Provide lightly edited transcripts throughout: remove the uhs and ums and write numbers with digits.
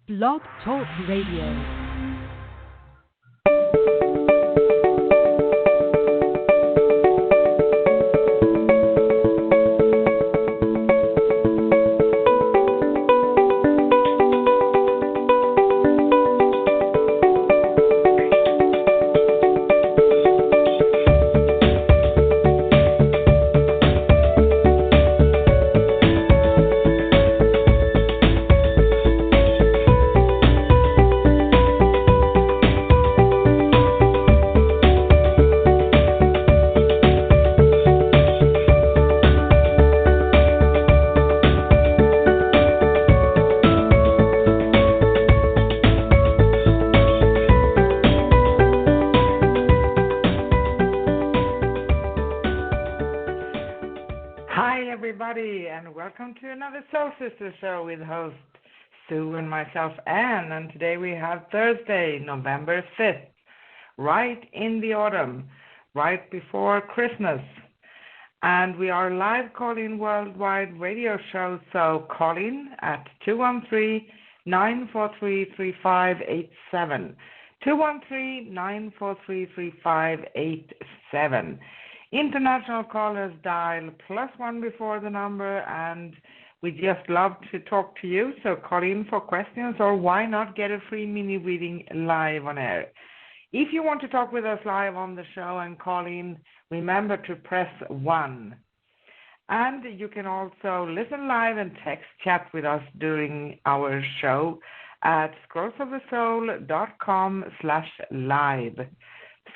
Blog Talk Radio. Welcome to another Soul Sister Show with host Sue and myself, Anne. And today we have Thursday, November 5th, right in the autumn, right before Christmas. And we are live calling worldwide radio show. So call in at 213-943-3587. 213-943-3587. International callers dial +1 before the number, and we just love to talk to you. So call in for questions, or why not get a free mini reading live on air. If you want to talk with us live on the show and call in, remember to press 1. And you can also listen live and text chat with us during our show at scrollsofthesoul.com/live.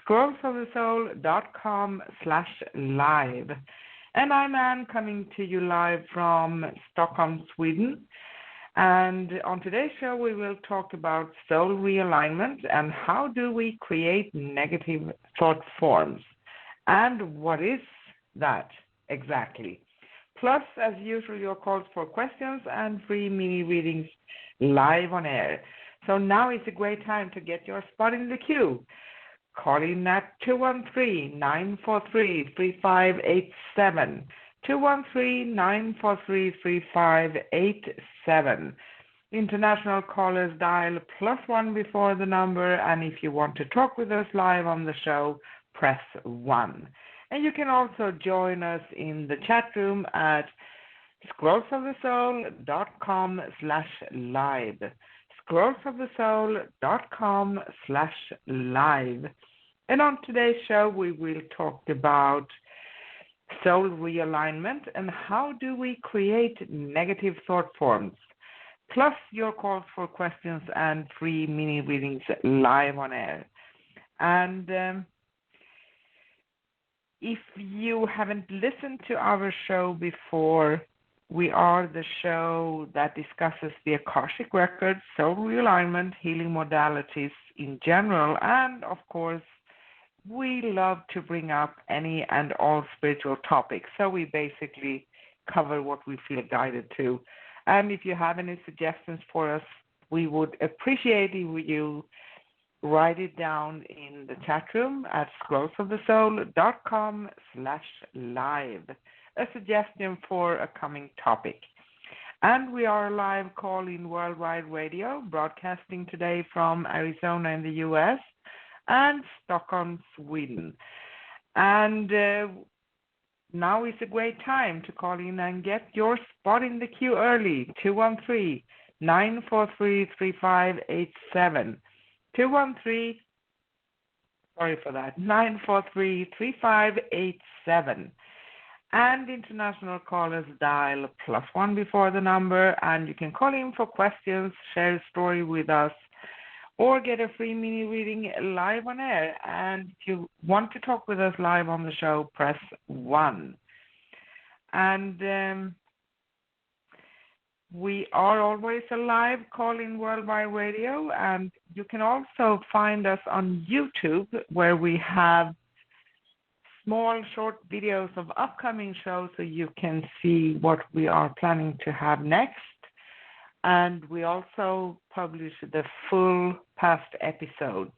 scrollsofthesoul.com/live. And I'm Anne, coming to you live from Stockholm, Sweden. And on today's show, we will talk about soul realignment and how do we create negative thought forms. And what is that exactly? Plus, as usual, your calls for questions and free mini readings live on air. So now is a great time to get your spot in the queue. Call in at 213-943-3587. 213-943-3587. International callers dial +1 before the number, and if you want to talk with us live on the show, press 1. And you can also join us in the chat room at scrollsofthesoul.com/live. scrollsofthesoul.com/live. And on today's show, we will talk about soul realignment and how do we create negative thought forms, plus your calls for questions and free mini readings live on air. And if you haven't listened to our show before, we are the show that discusses the Akashic Records, soul realignment, healing modalities in general, and of course, we love to bring up any and all spiritual topics. So we basically cover what we feel guided to. And if you have any suggestions for us, we would appreciate if you write it down in the chat room at scrollsofthesoul.com/live. A suggestion for a coming topic. And we are live calling worldwide radio, broadcasting today from Arizona in the U.S. and Stockholm, Sweden. And now is a great time to call in and get your spot in the queue early. 213-943-3587. 943-3587. And international callers dial +1 before the number, and you can call in for questions, share a story with us, or get a free mini reading live on air. And if you want to talk with us live on the show, press 1. And we are always a live call-in worldwide radio, and you can also find us on YouTube, where we have small short videos of upcoming shows so you can see what we are planning to have next. And we also publish the full past episodes.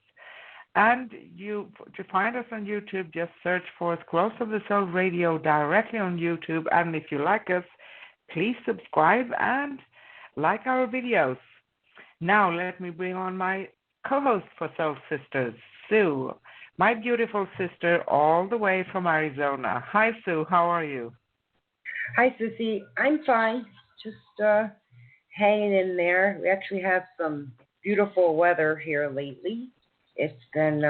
And to find us on YouTube, just search for Scrolls of the Soul Radio directly on YouTube. And if you like us, please subscribe and like our videos. Now let me bring on my co-host for Soul Sisters, Sue, my beautiful sister all the way from Arizona. Hi, Sue. How are you? Hi, Sissy. I'm fine. Just hanging in there. We actually have some beautiful weather here lately. It's been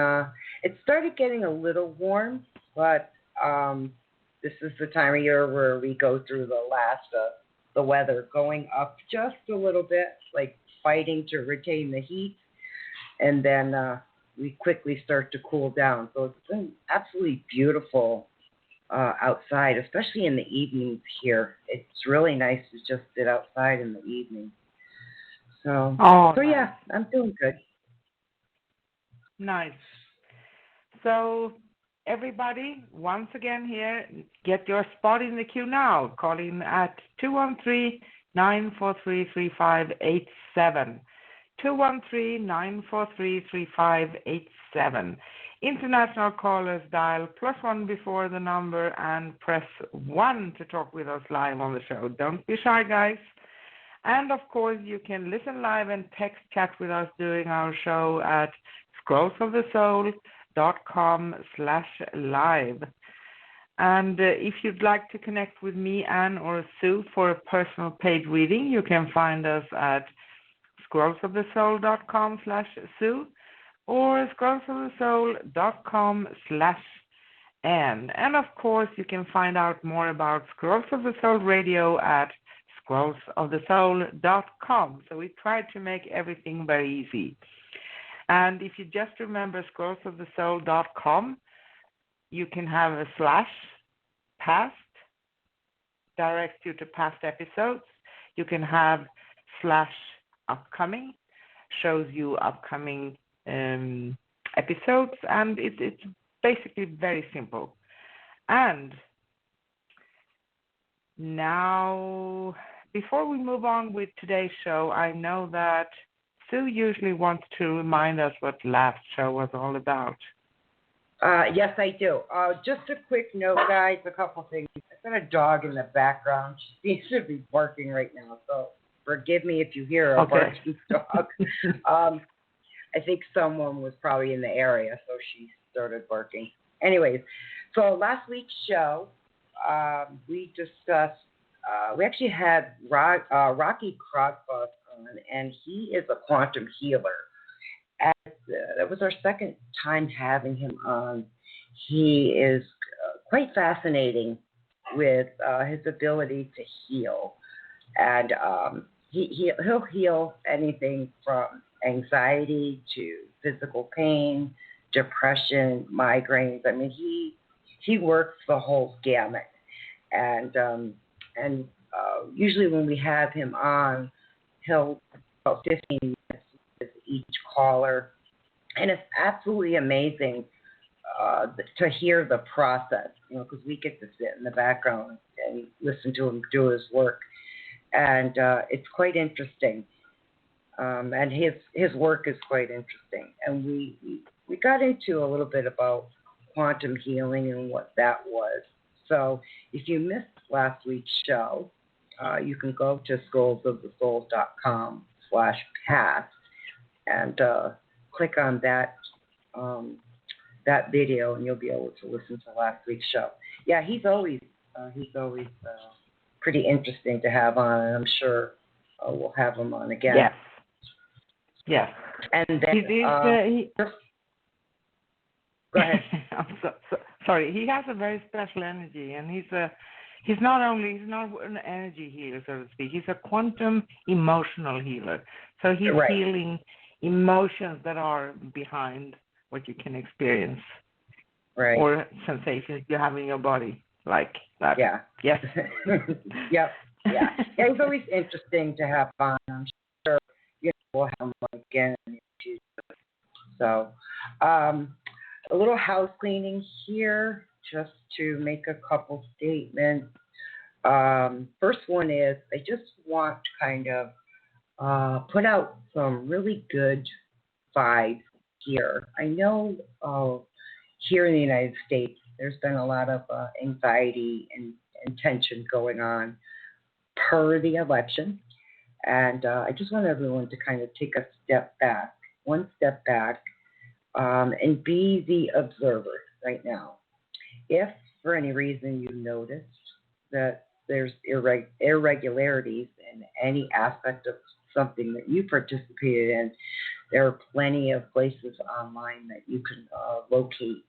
it started getting a little warm, but this is the time of year where we go through the last of the weather going up just a little bit, like fighting to retain the heat, and then we quickly start to cool down. So it's been absolutely beautiful outside, especially in the evenings here. It's really nice to just sit outside in the evening. So, Nice. Yeah, I'm doing good. Nice. So, everybody, once again here, get your spot in the queue now. Call in at 213-943-3587. 213-943-3587. International callers dial +1 before the number and press 1 to talk with us live on the show. Don't be shy, guys. And of course, you can listen live and text chat with us during our show at scrollsofthesoul.com/live. And if you'd like to connect with me, Anne, or Sue for a personal paid reading, you can find us at scrollsofthesoul.com/Sue or scrollsofthesoul.com/Anne. And of course, you can find out more about Scrolls of the Soul Radio at scrollsofthesoul.com. So we try to make everything very easy. And if you just remember scrollsofthesoul.com, you can have a /past, direct you to past episodes. You can have /upcoming, shows you upcoming episodes, and it's basically very simple. And now, before we move on with today's show, I know that Sue usually wants to remind us what last show was all about. Yes, I do. Just a quick note, guys, a couple things. I've got a dog in the background. She seems to be barking right now, so forgive me if you hear a barking dog. I think someone was probably in the area, so she started barking. Anyways, so last week's show, we discussed, we actually had Rocky Krogfuss on, and he is a quantum healer. And that was our second time having him on. He is quite fascinating with his ability to heal. And he'll heal anything from anxiety to physical pain, depression, migraines. I mean, he works the whole gamut. And usually when we have him on, he'll about 15 minutes with each caller, and it's absolutely amazing to hear the process. Because we get to sit in the background and listen to him do his work, and it's quite interesting. And his work is quite interesting. And we got into a little bit about quantum healing and what that was. So if you missed last week's show, you can go to scrollsofthesoul.com/past and click on that video, and you'll be able to listen to last week's show. Yeah, he's always pretty interesting to have on, and I'm sure we'll have him on again. Yes. Yes. And then go ahead. I'm sorry. He has a very special energy, and he's not an energy healer, so to speak. He's a quantum emotional healer. So he's healing emotions that are behind what you can experience, or sensations you have in your body, like that. Yeah. Yes. Yep. Yeah. Yeah. He's always interesting to have on. I'm sure we'll have him on again in the future. So, a little house cleaning here, just to make a couple statements. First one is I just want to kind of put out some really good vibes here. I know here in the United States, there's been a lot of anxiety and tension going on per the election. And I just want everyone to kind of take a step back, one step back, and be the observer right now. If for any reason you notice that there's irregularities in any aspect of something that you participated in, there are plenty of places online that you can locate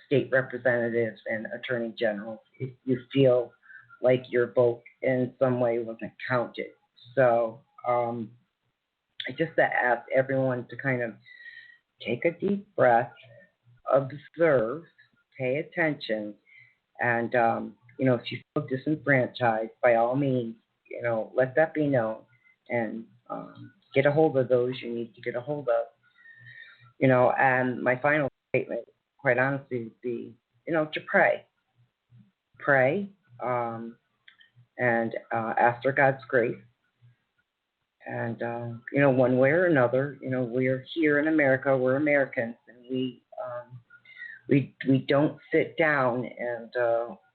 state representatives and attorney generals if you feel like your vote in some way wasn't counted. So I just ask everyone to kind of take a deep breath, observe, pay attention, and if you feel disenfranchised, by all means, let that be known, and get a hold of those you need to get a hold of. And my final statement, quite honestly, would be, to pray. Pray, and ask for God's grace. And, one way or another, we're here in America, we're Americans, and we don't sit down and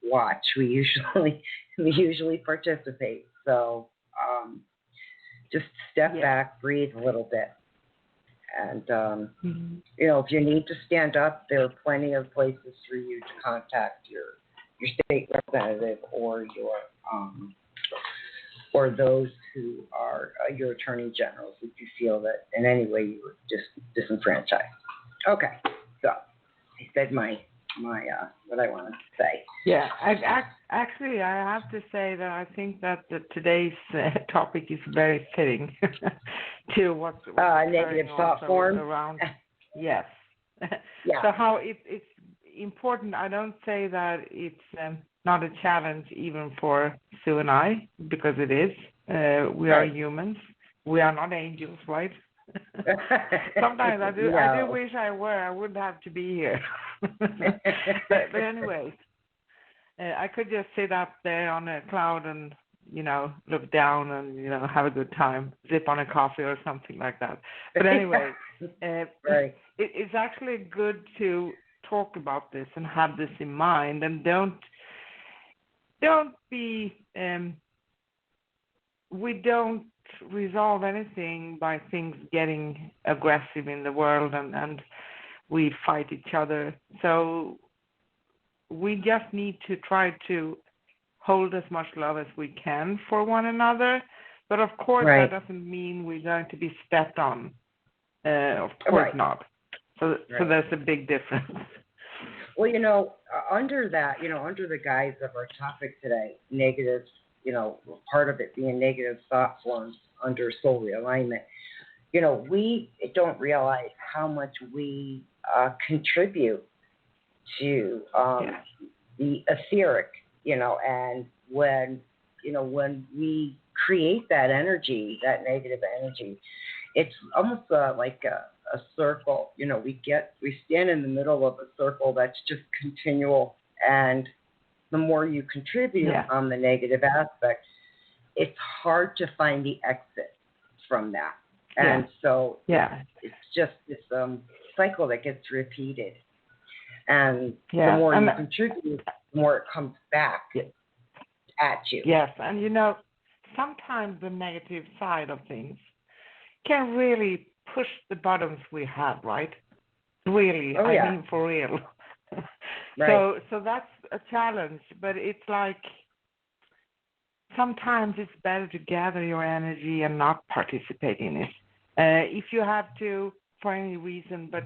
watch. We usually participate. So just step back, breathe a little bit. And, if you need to stand up, there are plenty of places for you to contact your state representative or or those who are your attorney generals if you feel that in any way you were disenfranchised. Okay, so I said my what I wanted to say. Yeah, actually, I have to say that I think that today's topic is very fitting to what's negative thought form around. Yes. Yeah. So how it's important. I don't say that it's not a challenge even for Sue and I, because it is. We are humans. We are not angels, right? Sometimes I do wish I were. I wouldn't have to be here. but anyway, I could just sit up there on a cloud and look down and have a good time, sip on a coffee or something like that. But anyway, it's actually good to talk about this and have this in mind, and don't be. We don't resolve anything by things getting aggressive in the world and we fight each other. So we just need to try to hold as much love as we can for one another. But of course, that doesn't mean we're going to be stepped on. Of course not. So there's a big difference. Well, under that, under the guise of our topic today, negative, part of it being negative thought forms under soul realignment, we don't realize how much we contribute to the etheric, and when we create that energy, that negative energy, it's almost like a circle. We stand in the middle of a circle that's just continual, and the more you contribute on the negative aspect, it's hard to find the exit from that. And so it's just this cycle that gets repeated. And the more you contribute, the more it comes back at you. Yes, and sometimes the negative side of things can really push the buttons we have, right? Really, I mean for real. Right. So that's a challenge, but it's like sometimes it's better to gather your energy and not participate in it. If you have to, for any reason, but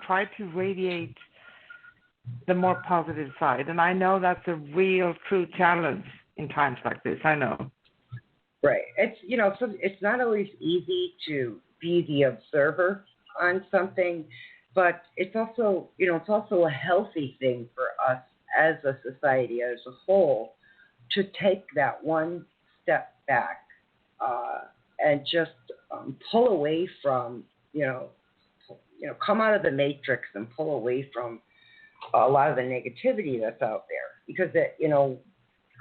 try to radiate the more positive side. And I know that's a real, true challenge in times like this. I know. Right. It's so it's not always easy to be the observer on something, but it's also a healthy thing for us as a society as a whole to take that one step back and just pull away from come out of the matrix and pull away from a lot of the negativity that's out there, because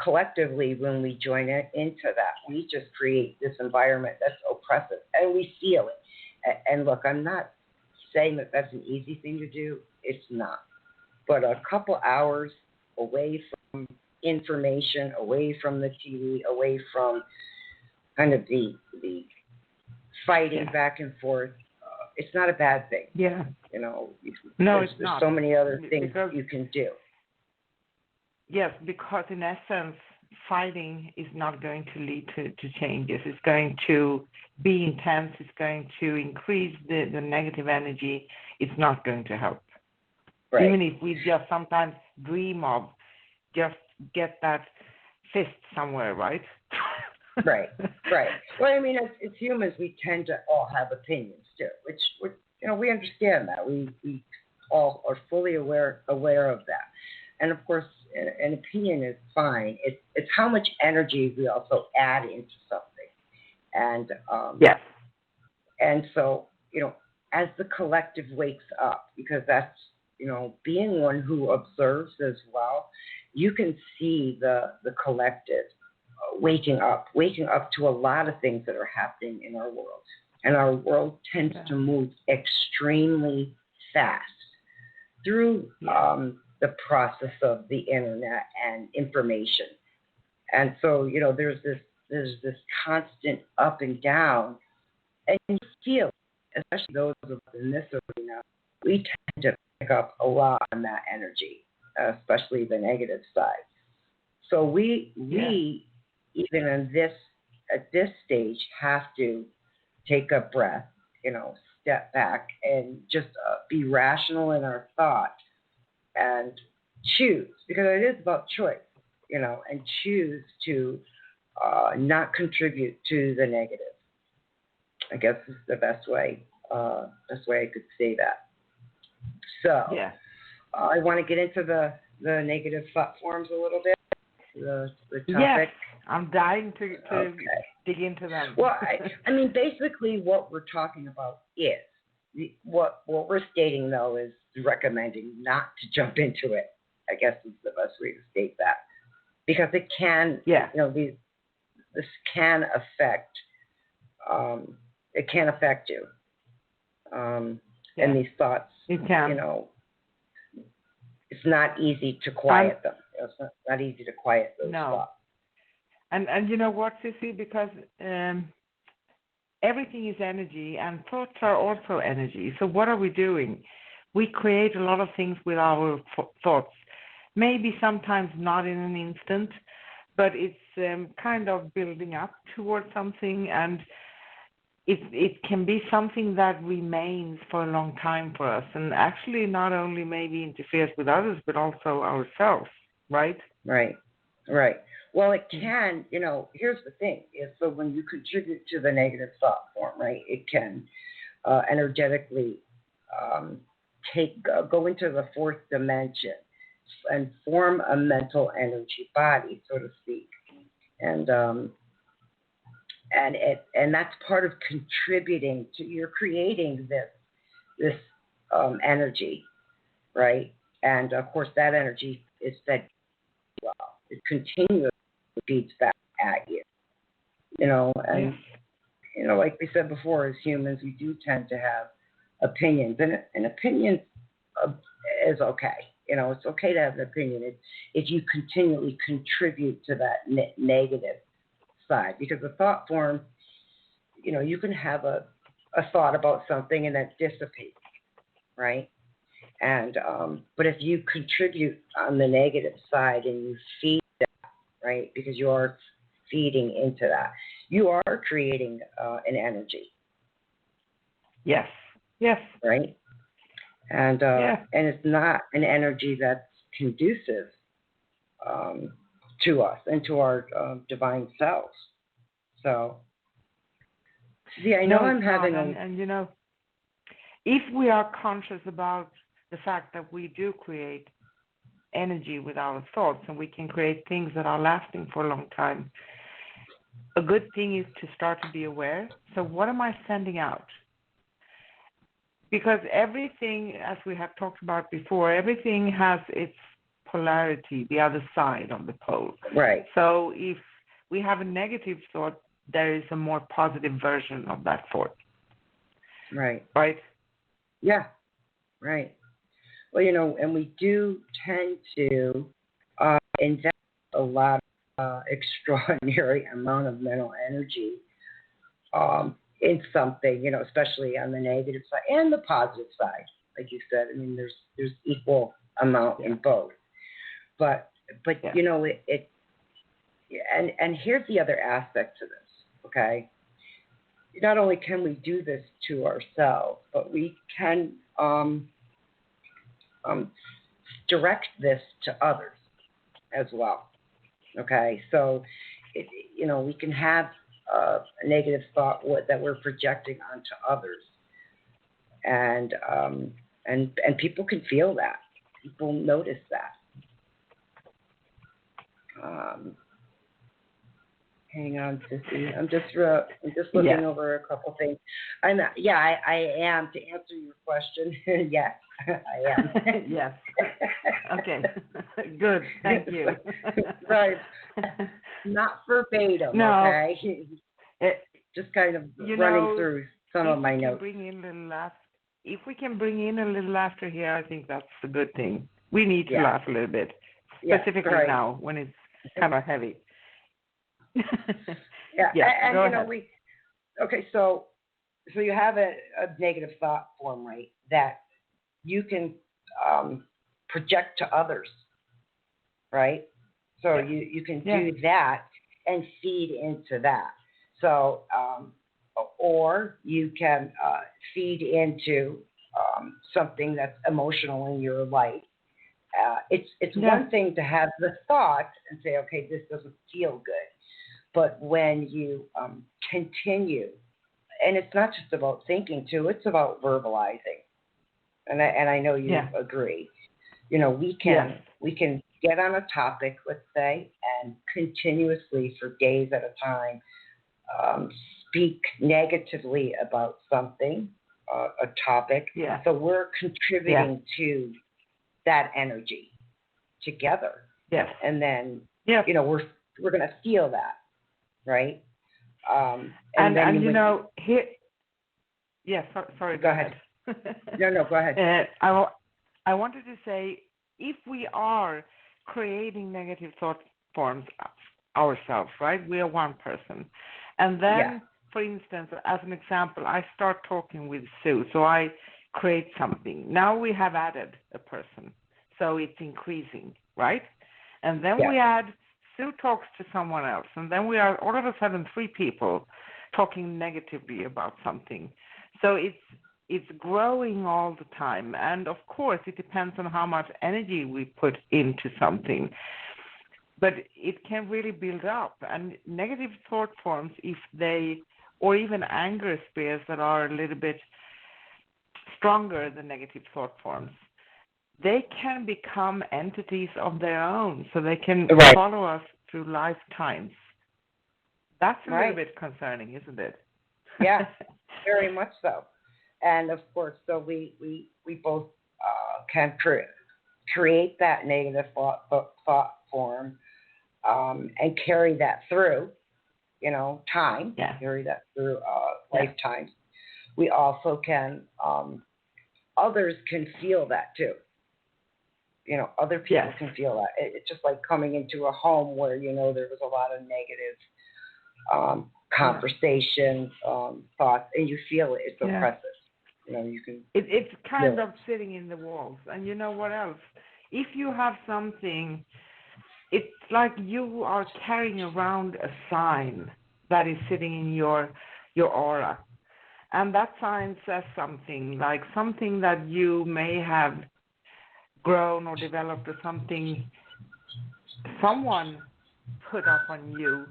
collectively, when we join into that, we just create this environment that's oppressive, and we feel it. And look, I'm not saying that that's an easy thing to do. It's not. But a couple hours away from information, away from the TV, away from kind of the fighting back and forth. It's not a bad thing. Yeah. No, it's there's not. so many other things Because, you can do. Yes, because in essence, fighting is not going to lead to changes. It's going to be intense. It's going to increase the negative energy. It's not going to help. Right. Even if we just sometimes dream of just get that fist somewhere, right? Right. Well, I mean, as humans, we tend to all have opinions too, which we understand that. We all are fully aware of that. And of course, an opinion is fine. It's how much energy we also add into something. And yes. And so, as the collective wakes up, because that's, being one who observes as well, you can see the collective waking up to a lot of things that are happening in our world. And our world tends to move extremely fast through the process of the internet and information. And so, there's this constant up and down, and you feel, especially those of us in this arena, we tend to pick up a lot on that energy, especially the negative side. So we even at this stage have to take a breath, step back and just be rational in our thought and choose, because it is about choice, and choose to not contribute to the negative. I guess is the best way I could say that. So I want to get into the negative thought forms a little bit. The topic. Yes, I'm dying to dig into them. Well, I mean, basically what we're talking about is, what we're stating, though, is recommending not to jump into it, I guess is the best way to state that. Because it can, this can affect, you. And these thoughts, it can. It's not easy to quiet them. It's not easy to quiet those thoughts. And you know what, Sissy? Because everything is energy, and thoughts are also energy. So what are we doing? We create a lot of things with our thoughts. Maybe sometimes not in an instant, but it's kind of building up towards something, and it can be something that remains for a long time for us, and actually not only maybe interferes with others, but also ourselves, right? Right. Well, it can, here's the thing, is so when you contribute to the negative thought form, right, it can energetically go into the fourth dimension and form a mental energy body, so to speak. And that's part of contributing to, you're creating this energy, right? And of course, that energy is fed well. It continuously feeds back at you, and like we said before, as humans, we do tend to have opinions, and opinions is okay. It's okay to have an opinion if you continually contribute to that negative side, because the thought form, you can have a thought about something and that dissipates, right? And but if you contribute on the negative side and you feed that, right, because you are feeding into that, you are creating an energy. Yes. Right. And and it's not an energy that's conducive to us and to our divine selves. So, I know I'm having and if we are conscious about the fact that we do create energy with our thoughts, and we can create things that are lasting for a long time, a good thing is to start to be aware. So what am I sending out? Because everything, as we have talked about before, everything has its polarity, the other side of the pole. Right. So if we have a negative thought, there is a more positive version of that thought. Right. Right? Yeah. Right. Well, and we do tend to invest a lot of extraordinary amount of mental energy in something, especially on the negative side and the positive side. Like you said, I mean, there's equal amount in both. But it and here's the other aspect to this, okay? Not only can we do this to ourselves, but we can direct this to others as well, okay? So, we can have a negative thought that we're projecting onto others, and people can feel that. People notice that. Hang on, Sissy. I'm just looking over a couple things. I am, to answer your question. Yes, I am. Yes. Okay. Good. Thank you. Right. Not verbatim. No. Okay. Just kind of running through some of my notes. If we can bring in a little laughter here, I think that's a good thing. We need to laugh a little bit, specifically now when it's kind of heavy. So you have a negative thought form, right, that you can project to others, right? So you can do that and feed into that. So or you can feed into something that's emotional in your life. It's one thing to have the thought and say, okay, this doesn't feel good. But when you continue, and it's not just about thinking too, it's about verbalizing. And I know you agree. We can get on a topic, let's say, and continuously for days at a time speak negatively about something, a topic. Yeah. So we're contributing to that energy together. Yes. And then we're going to feel that, right? Sorry. Go ahead. No, go ahead. I wanted to say, if we are creating negative thought forms ourselves, right? We are one person. And then, for instance, as an example, I start talking with Sue. So I create something. Now we have added a person. So it's increasing, right? And then we add, Sue talks to someone else. And then we are all of a sudden 3 people talking negatively about something. So it's growing all the time. And of course, it depends on how much energy we put into something. But it can really build up. And negative thought forms, or even anger spirits that are a little bit stronger than negative thought forms, they can become entities of their own. So they can follow us through lifetimes. That's a little bit concerning, isn't it? Yeah, very much so. And of course, so we both can create that negative thought form and carry that through, time. Yeah. Carry that through lifetimes. We also can, others can feel that too. Other people can feel that. It's just like coming into a home where, there was a lot of negative conversations, thoughts, and you feel it. It's oppressive. You can. It's kind of sitting in the walls. And you know what else? If you have something, it's like you are carrying around a sign that is sitting in your aura. And that sign says something, like something that you may have grown or developed, or something someone put up on you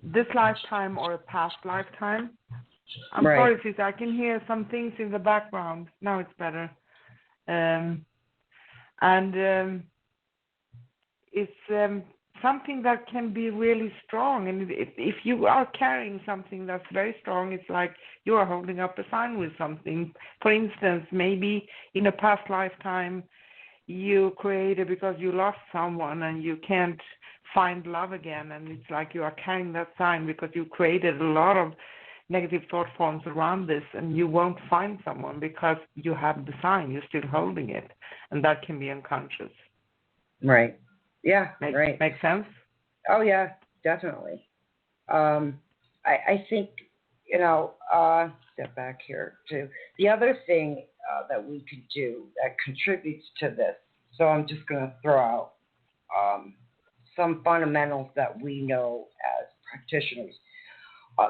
this lifetime or a past lifetime. I'm sorry, Susie, I can hear some things in the background. Now it's better. It's something that can be really strong. And if you are carrying something that's very strong, it's like you are holding up a sign with something. For instance, maybe in a past lifetime, you created because you lost someone and you can't find love again. And it's like you are carrying that sign because you created a lot of negative thought forms around this, and you won't find someone because you have the sign. You're still holding it. And that can be unconscious. Right. Yeah, Makes sense? Oh, yeah, definitely. I think, step back here too. The other thing that we could do that contributes to this, so I'm just going to throw out some fundamentals that we know as practitioners.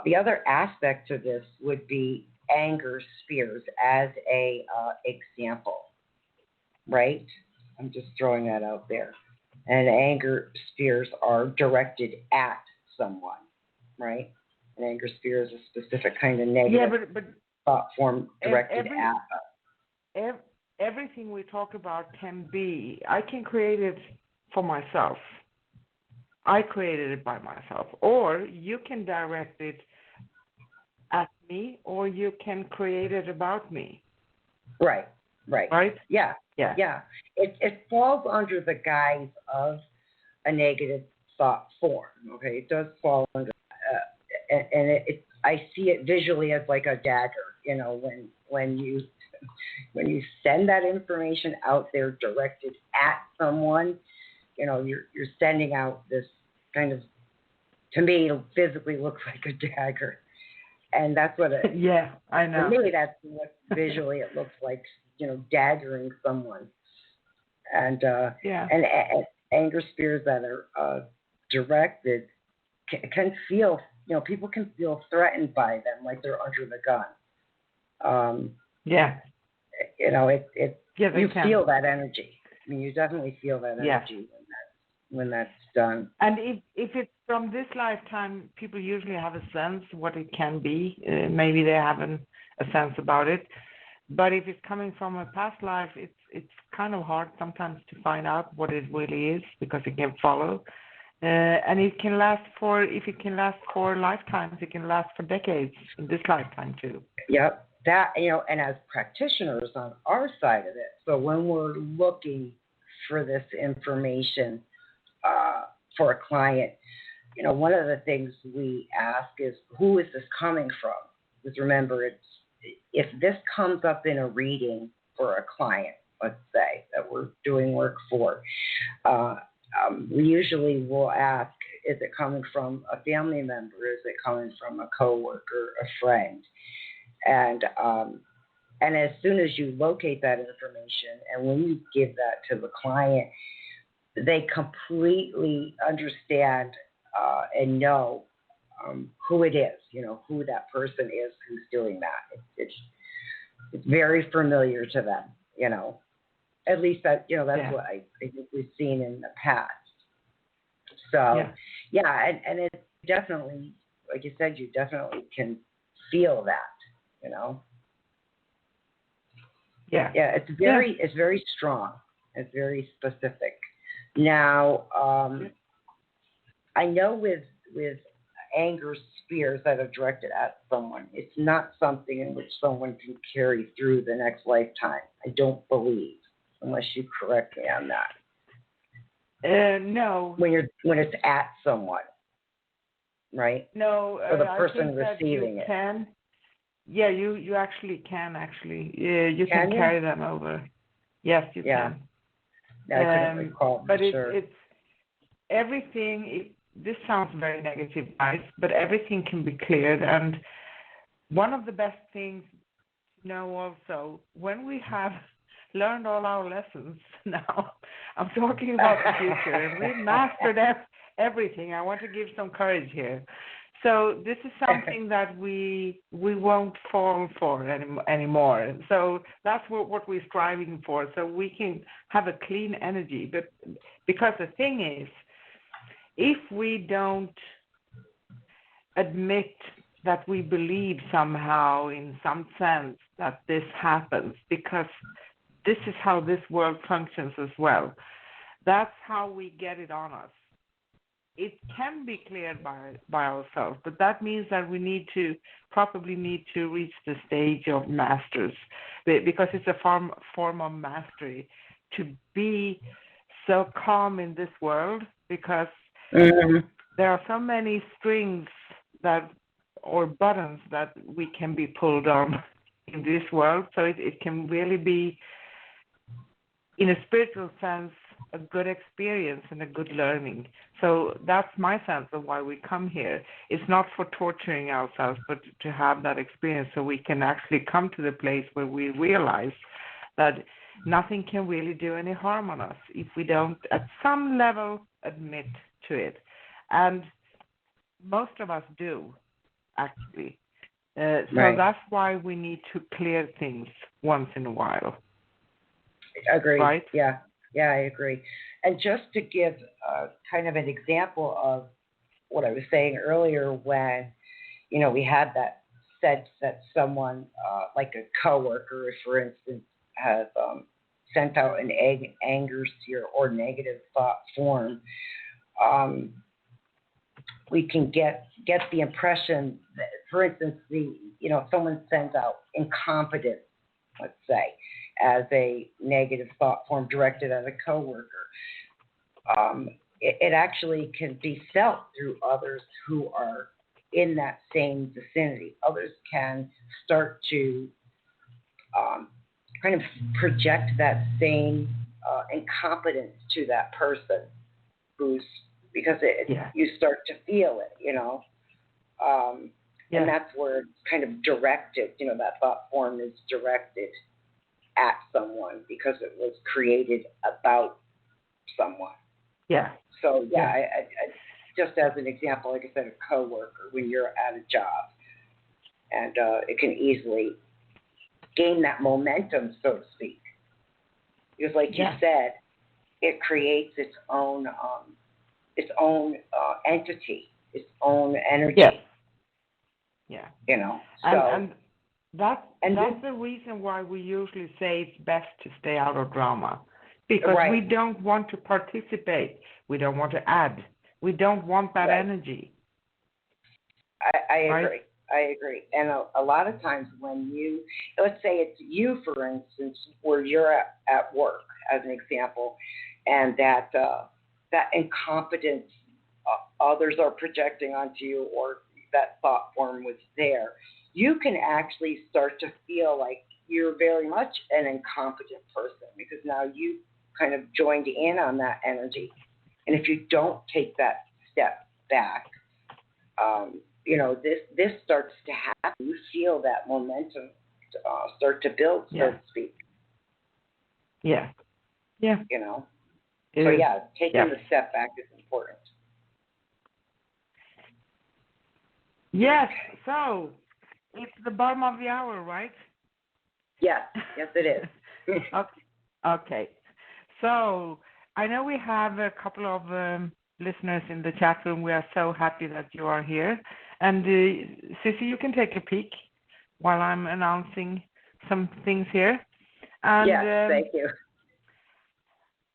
The other aspect to this would be anger spheres as a example, right? I'm just throwing that out there. And anger spheres are directed at someone, right? An anger sphere is a specific kind of negative thought form directed at us. Everything we talk about can be, I can create it for myself. I created it by myself. Or you can direct it at me, or you can create it about me. Right. Yeah. Yeah. It falls under the guise of a negative thought form. Okay, it does fall under, and I see it visually as like a dagger. When you send that information out there directed at someone, you're sending out this kind of, to me, physically looks like a dagger, and that's what it. Yeah, I know. For me, that's what visually it looks like. Daggering someone, and and anger spheres that are directed can feel, people can feel threatened by them, like they're under the gun. You feel that energy. I mean, you definitely feel that energy when that's done. And if it's from this lifetime, people usually have a sense what it can be. Maybe they haven't a sense about it. But if it's coming from a past life, it's kind of hard sometimes to find out what it really is, because it can follow. And it can last for, if it can last for lifetimes, it can last for decades in this lifetime too. Yep. That, and as practitioners on our side of it, so when we're looking for this information for a client, one of the things we ask is, who is this coming from? Because remember, if this comes up in a reading for a client, let's say, that we're doing work for, we usually will ask, is it coming from a family member? Is it coming from a coworker, a friend? And as soon as you locate that information, and when you give that to the client, they completely understand and know who it is, who that person is who's doing that. It's very familiar to them, At least that's what I think we've seen in the past. So, and it definitely, like you said, you definitely can feel that, Yeah, it's very strong. It's very specific. Now, I know with anger spheres that are directed at someone, it's not something in which someone can carry through the next lifetime. I don't believe, unless you correct me on that. No. When it's at someone, right? No. Or the person I think receiving that you it. Can. Yeah, you actually can you can carry them over. Yes, you can. Yeah, I couldn't recall. But sure. it's everything. This sounds very negative, guys, but everything can be cleared. And one of the best things to know also, when we have learned all our lessons now, I'm talking about the future, and we've mastered everything. I want to give some courage here. So this is something that we won't fall for anymore. So that's what we're striving for, so we can have a clean energy. But because the thing is, if we don't admit that we believe somehow in some sense that this happens, because this is how this world functions as well, that's how we get it on us. It can be cleared by ourselves, but that means that we probably need to reach the stage of masters, because it's a form of mastery to be so calm in this world, because there are so many strings or buttons that we can be pulled on in this world. So it can really be, in a spiritual sense, a good experience and a good learning. So that's my sense of why we come here. It's not for torturing ourselves, but to have that experience so we can actually come to the place where we realize that nothing can really do any harm on us if we don't, at some level, admit to it. And most of us do, actually. So Right. that's why we need to clear things once in a while. Agreed. Right? Yeah, I agree. And just to give kind of an example of what I was saying earlier, when we had that sense that someone, like a coworker, for instance, has sent out an anger sphere or negative thought form, we can get the impression that, for instance, someone sends out incompetence, let's say, as a negative thought form directed at a coworker. It actually can be felt through others who are in that same vicinity. Others can start to kind of project that same incompetence to that person because you start to feel it, and that's where it's kind of directed, that thought form is directed at someone because it was created about someone. Yeah. So, I just as an example, like I said, a coworker, when you're at a job, and it can easily gain that momentum, so to speak. Because, like you said, it creates its own entity, its own energy. Yeah. So and that's the reason why we usually say it's best to stay out of drama, because we don't want to participate, we don't want to add, we don't want that energy. I agree. I agree. And a lot of times when let's say it's you, for instance, where you're at work, as an example, and that incompetence others are projecting onto you, or that thought form was there, you can actually start to feel like you're very much an incompetent person, because now you kind of joined in on that energy. And if you don't take that step back, this starts to happen. You feel that momentum start to build, so to speak. Yeah. So taking the step back is important. Yes. So it's the bottom of the hour, right? Yes, it is. Okay. So I know we have a couple of listeners in the chat room. We are so happy that you are here. And Sissy, you can take a peek while I'm announcing some things here. And, yes, thank you.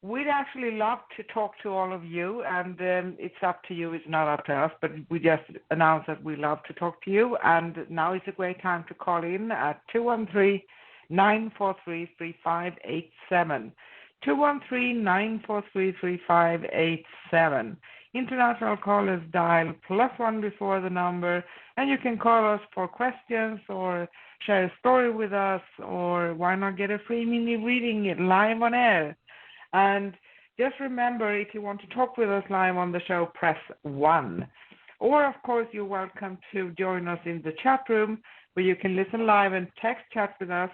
We'd actually love to talk to all of you, and it's up to you. It's not up to us, but we just announced that we love to talk to you. And now is a great time to call in at 213-943-3587. 213-943-3587. International callers dial +1 before the number, and you can call us for questions or share a story with us, or why not get a free mini reading live on air. And just remember, if you want to talk with us live on the show, press 1. Or, of course, you're welcome to join us in the chat room, where you can listen live and text chat with us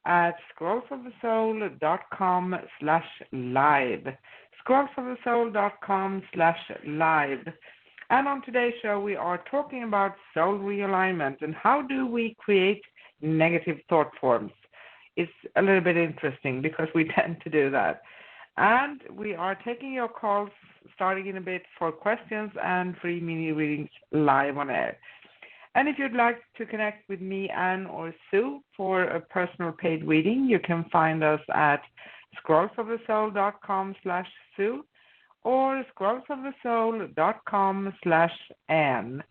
at scrollsofthesoul.com/live. scrollsofthesoul.com/live. And on today's show, we are talking about soul realignment and how do we create negative thought forms. It's a little bit interesting because we tend to do that. And we are taking your calls starting in a bit for questions and free mini readings live on air. And if you'd like to connect with me, Anne, or Sue for a personal paid reading, you can find us at scrollsofthesoul.com/Sue or scrollsofthesoul.com/Anne.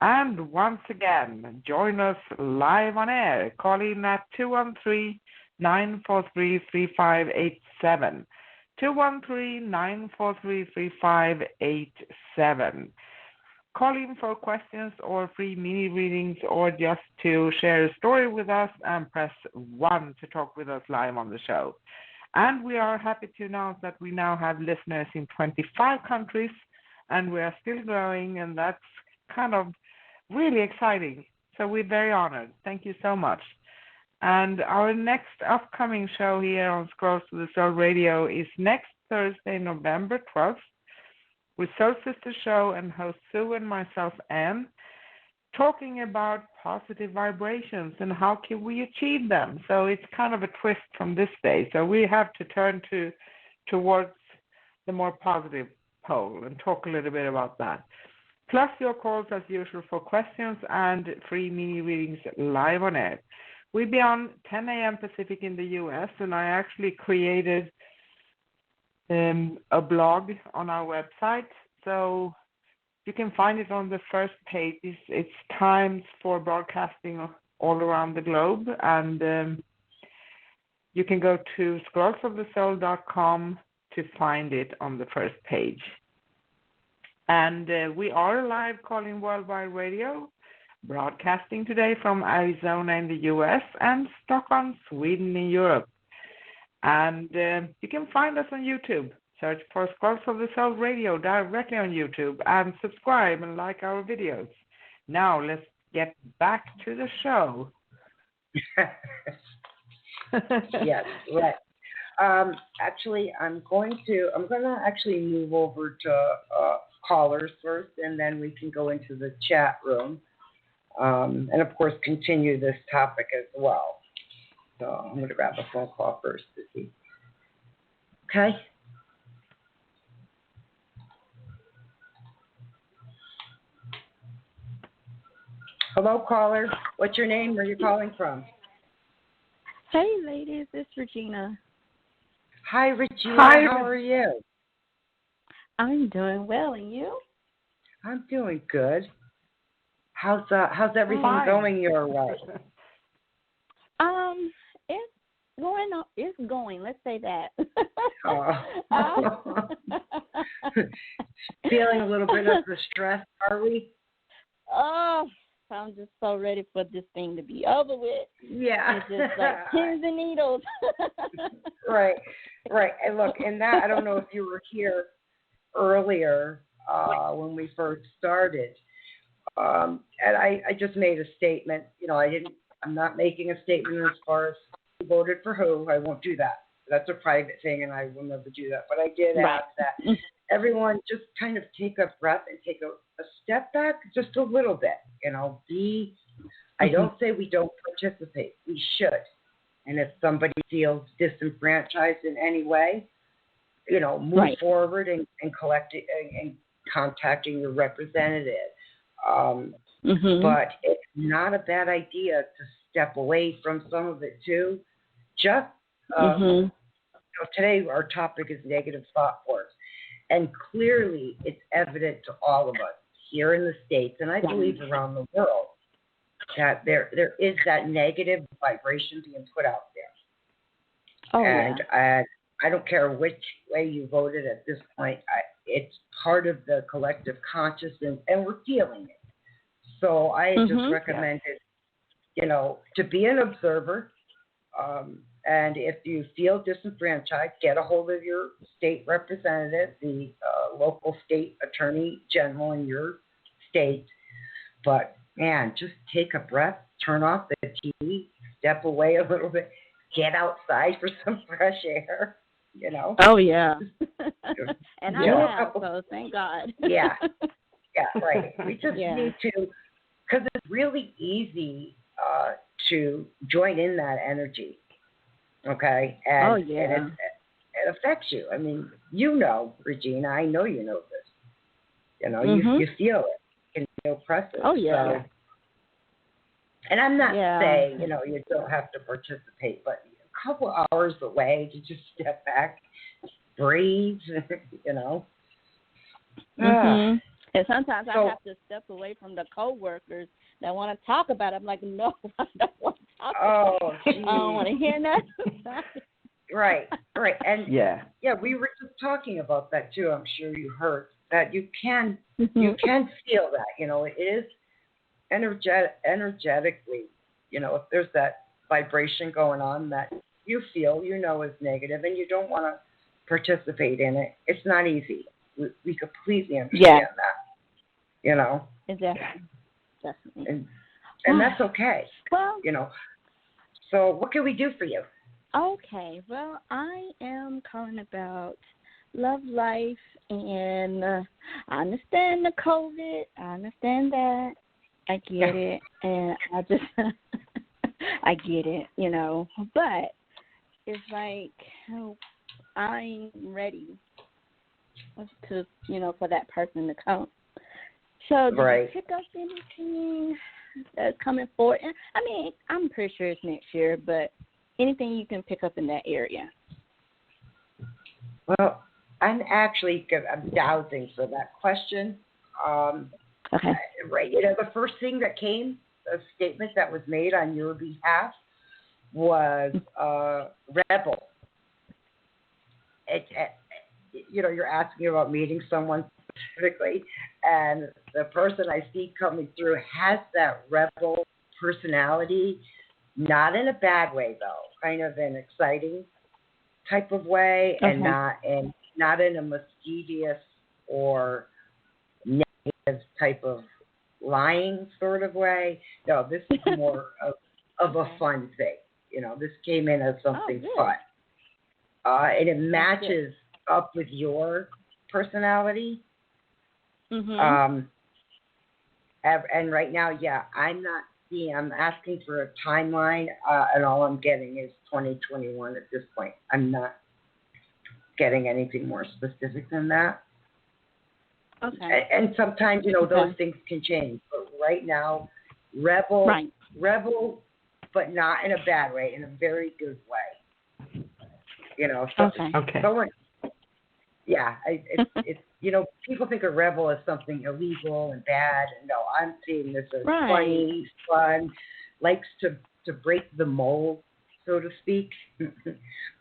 And once again, join us live on air. Call in at 213-943-3587. 213-943-3587. Call in for questions or free mini readings, or just to share a story with us, and press 1 to talk with us live on the show. And we are happy to announce that we now have listeners in 25 countries, and we are still growing, and that's kind of really exciting. So we're very honored. Thank you so much. And our next upcoming show here on Scrolls to the Soul Radio is next Thursday, November 12th, with Soul Sister Show and host Sue and myself, Anne, talking about positive vibrations and how can we achieve them. So it's kind of a twist from this day. So we have to turn towards the more positive pole and talk a little bit about that. Plus your calls as usual for questions and free mini readings live on air. We'll be on 10 a.m. Pacific in the U.S., and I actually created a blog on our website. So you can find it on the first page. It's times for broadcasting all around the globe. And you can go to scrollsofthesoul.com to find it on the first page. And we are live calling worldwide radio, broadcasting today from Arizona in the U.S. and Stockholm, Sweden in Europe. And you can find us on YouTube. Search for Scrolls of the Soul Radio directly on YouTube and subscribe and like our videos. Now let's get back to the show. Yes, right. Actually, I'm going to actually move over to callers first, and then we can go into the chat room, and of course continue this topic as well. So I'm going to grab a phone call first to see. Okay. Hello, caller. What's your name? Where are you calling from? Hey, ladies. It's Regina. Hi, Regina. Hi. How are you? I'm doing well, and you? I'm doing good. How's everything Fine. going your way? It's going on. It's going. Let's say that. Feeling a little bit of the stress, are we? Oh, I'm just so ready for this thing to be over with. Yeah. It's just like pins and needles. Right. And look, and that, I don't know if you were here earlier when we first started, and I just made a statement. You know, I'm not making a statement as far as who voted for who. I won't do that. That's a private thing, and I will never do that. But I did ask that everyone just kind of take a breath and take a step back just a little bit. You know, I don't say we don't participate. We should. And if somebody feels disenfranchised in any way, you know, move forward and collect it and contacting your representative. But it's not a bad idea to step away from some of it too. Just you know, today our topic is negative thought force, and clearly it's evident to all of us here in the States, and I believe around the world, that there is that negative vibration being put out there. And I don't care which way you voted at this point. It's part of the collective consciousness, and we're feeling it. So I just recommended, you know, to be an observer. And if you feel disenfranchised, get a hold of your state representative, the local state attorney general in your state. But, man, just take a breath, turn off the TV, step away a little bit, get outside for some fresh air, you know. Oh, yeah. And I Yeah. have, so thank God. Yeah, right. We just need to, because it's really easy to join in that energy, okay? And, and it affects you. I mean, you know, Regina, I know you know this. You know, you feel it. You can feel presence. Oh, yeah. So, and I'm not saying, you know, you don't have to participate, but a couple hours away to just step back, breathe, you know. And sometimes I have to step away from the coworkers that want to talk about it. I'm like, no, I don't want to talk about it. I don't want to hear nothing about it. Right. And we were just talking about that too. I'm sure you heard that you can feel that, you know, it is energetically, you know, if there's that vibration going on, that you feel, is negative, and you don't want to participate in it. It's not easy. We completely understand that. Exactly. Definitely. And that's okay. Well, So what can we do for you? Okay. Well, I am calling about love life, and I understand the COVID. I understand that. I get it, and I just I get it, But it's like I'm ready to, for that person to come. So did you pick up anything that's coming forward? And, I mean, I'm pretty sure it's next year, but anything you can pick up in that area? Well, I'm dowsing for that question. Okay. Right. The first thing that came, a statement that was made on your behalf, was rebel. You're asking about meeting someone specifically, and the person I see coming through has that rebel personality, not in a bad way though, kind of an exciting type of way, and not in a mischievous or negative type of lying sort of way. No, this is more of a fun thing. This came in as something fun, and it matches up with your personality. Mm-hmm. And right now, I'm not seeing. I'm asking for a timeline, and all I'm getting is 2021 at this point. I'm not getting anything more specific than that. Okay. And sometimes, those things can change. But right now, rebel, but not in a bad way, in a very good way. Someone. Yeah, it's people think a rebel is something illegal and bad. No, I'm seeing this as funny, fun, likes to break the mold, so to speak,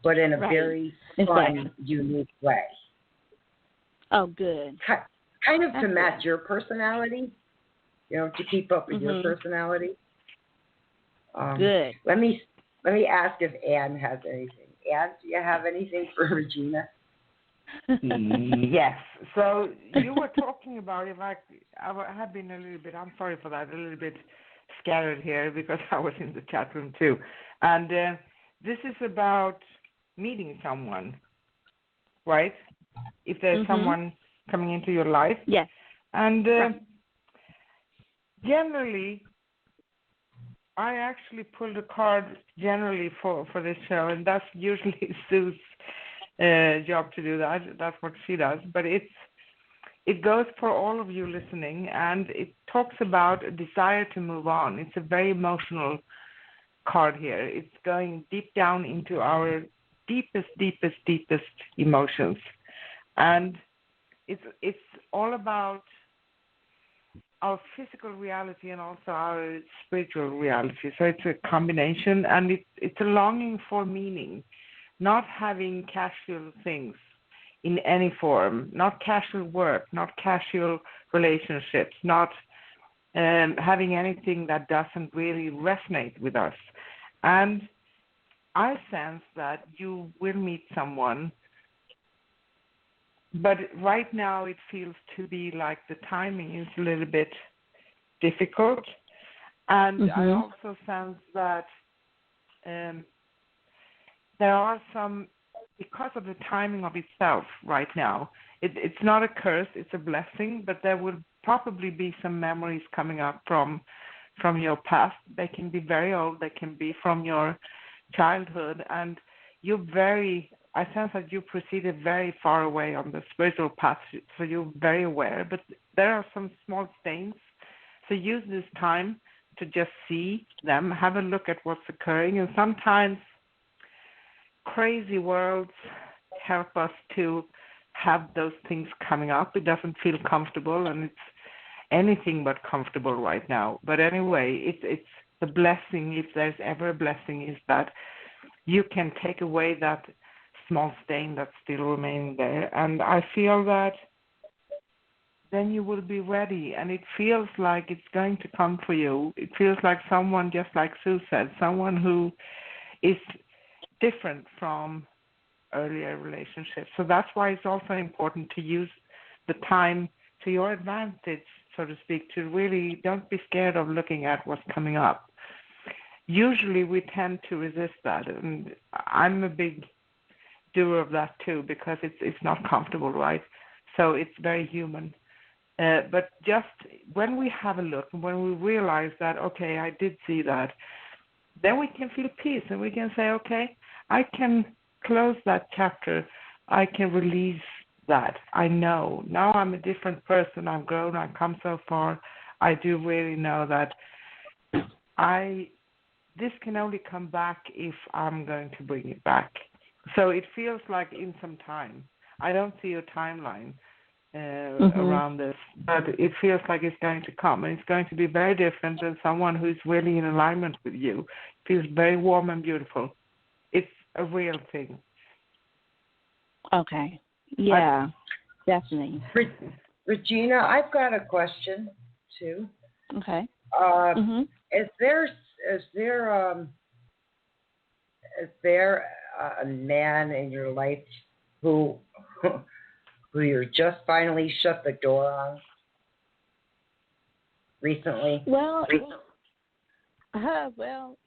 but in a very fun, unique way. Oh, good. Kind of to match your personality, to keep up with your personality. Good. Let me ask if Anne has anything. Anne, do you have anything for Regina? Yes. So you were talking about it. I have been a little bit. I'm sorry for that. A little bit scattered here because I was in the chat room too. And this is about meeting someone, right? If there's someone coming into your life. Yes. And generally, I actually pulled a card generally for this show, and that's usually Sue's job to do that. That's what she does. But it goes for all of you listening, and it talks about a desire to move on. It's a very emotional card here. It's going deep down into our deepest emotions, and it's all about our physical reality and also our spiritual reality. So it's a combination, and it's a longing for meaning, not having casual things in any form, not casual work, not casual relationships, not having anything that doesn't really resonate with us. And I sense that you will meet someone, but right now it feels to be like the timing is a little bit difficult. And I also sense that there are some, because of the timing of itself right now, it's not a curse, it's a blessing, but there will probably be some memories coming up from your past. They can be very old, they can be from your childhood, and I sense that you proceeded very far away on the spiritual path, so you're very aware, but there are some small stains. So use this time to just see them, have a look at what's occurring, and sometimes crazy worlds help us to have those things coming up. It doesn't feel comfortable, and it's anything but comfortable right now. But anyway, it's the blessing, if there's ever a blessing, is that you can take away that small stain that's still remaining there. And I feel that then you will be ready, and it feels like it's going to come for you. It feels like someone, just like Sue said, someone who is different from earlier relationships. So that's why it's also important to use the time to your advantage, so to speak, to really don't be scared of looking at what's coming up. Usually we tend to resist that, and I'm a big doer of that too, because it's not comfortable, right? So it's very human. But just when we have a look, and when we realize that, okay, I did see that, then we can feel peace, and we can say, okay, I can close that chapter. I can release that. I know. Now I'm a different person. I've grown. I've come so far. I do really know that this can only come back if I'm going to bring it back. So it feels like in some time. I don't see a timeline around this, but it feels like it's going to come, and it's going to be very different than someone who's really in alignment with you. It feels very warm and beautiful. It's a real thing. Okay. Yeah, definitely. Regina, I've got a question too. Okay. Is there a man in your life who you're just finally shut the door on recently? Well,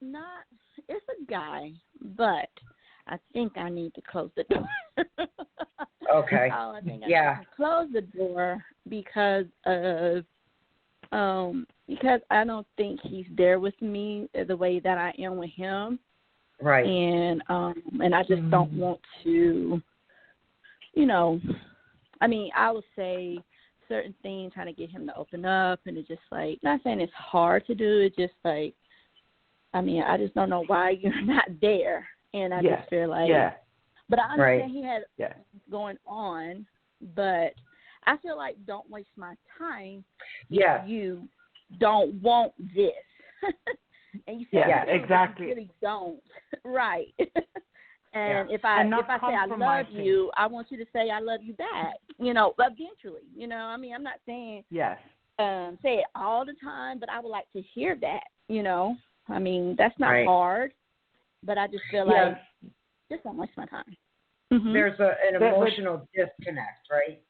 not. It's a guy, but I think I need to close the door. Okay. I think I need to close the door because I don't think he's there with me the way that I am with him. Right. And I just don't want to, I would say certain things, trying to get him to open up, and it's just like, not saying it's hard to do, it's just like, I just don't know why you're not there. And I just feel like, but I understand he had going on, but I feel like don't waste my time if you don't want this. And you say, exactly. You really don't. Right. And if I say I love you, I want you to say I love you back, eventually. I'm not saying say it all the time, but I would like to hear that, that's not hard, but I just feel like just don't waste my time. Mm-hmm. There's an emotional disconnect, right?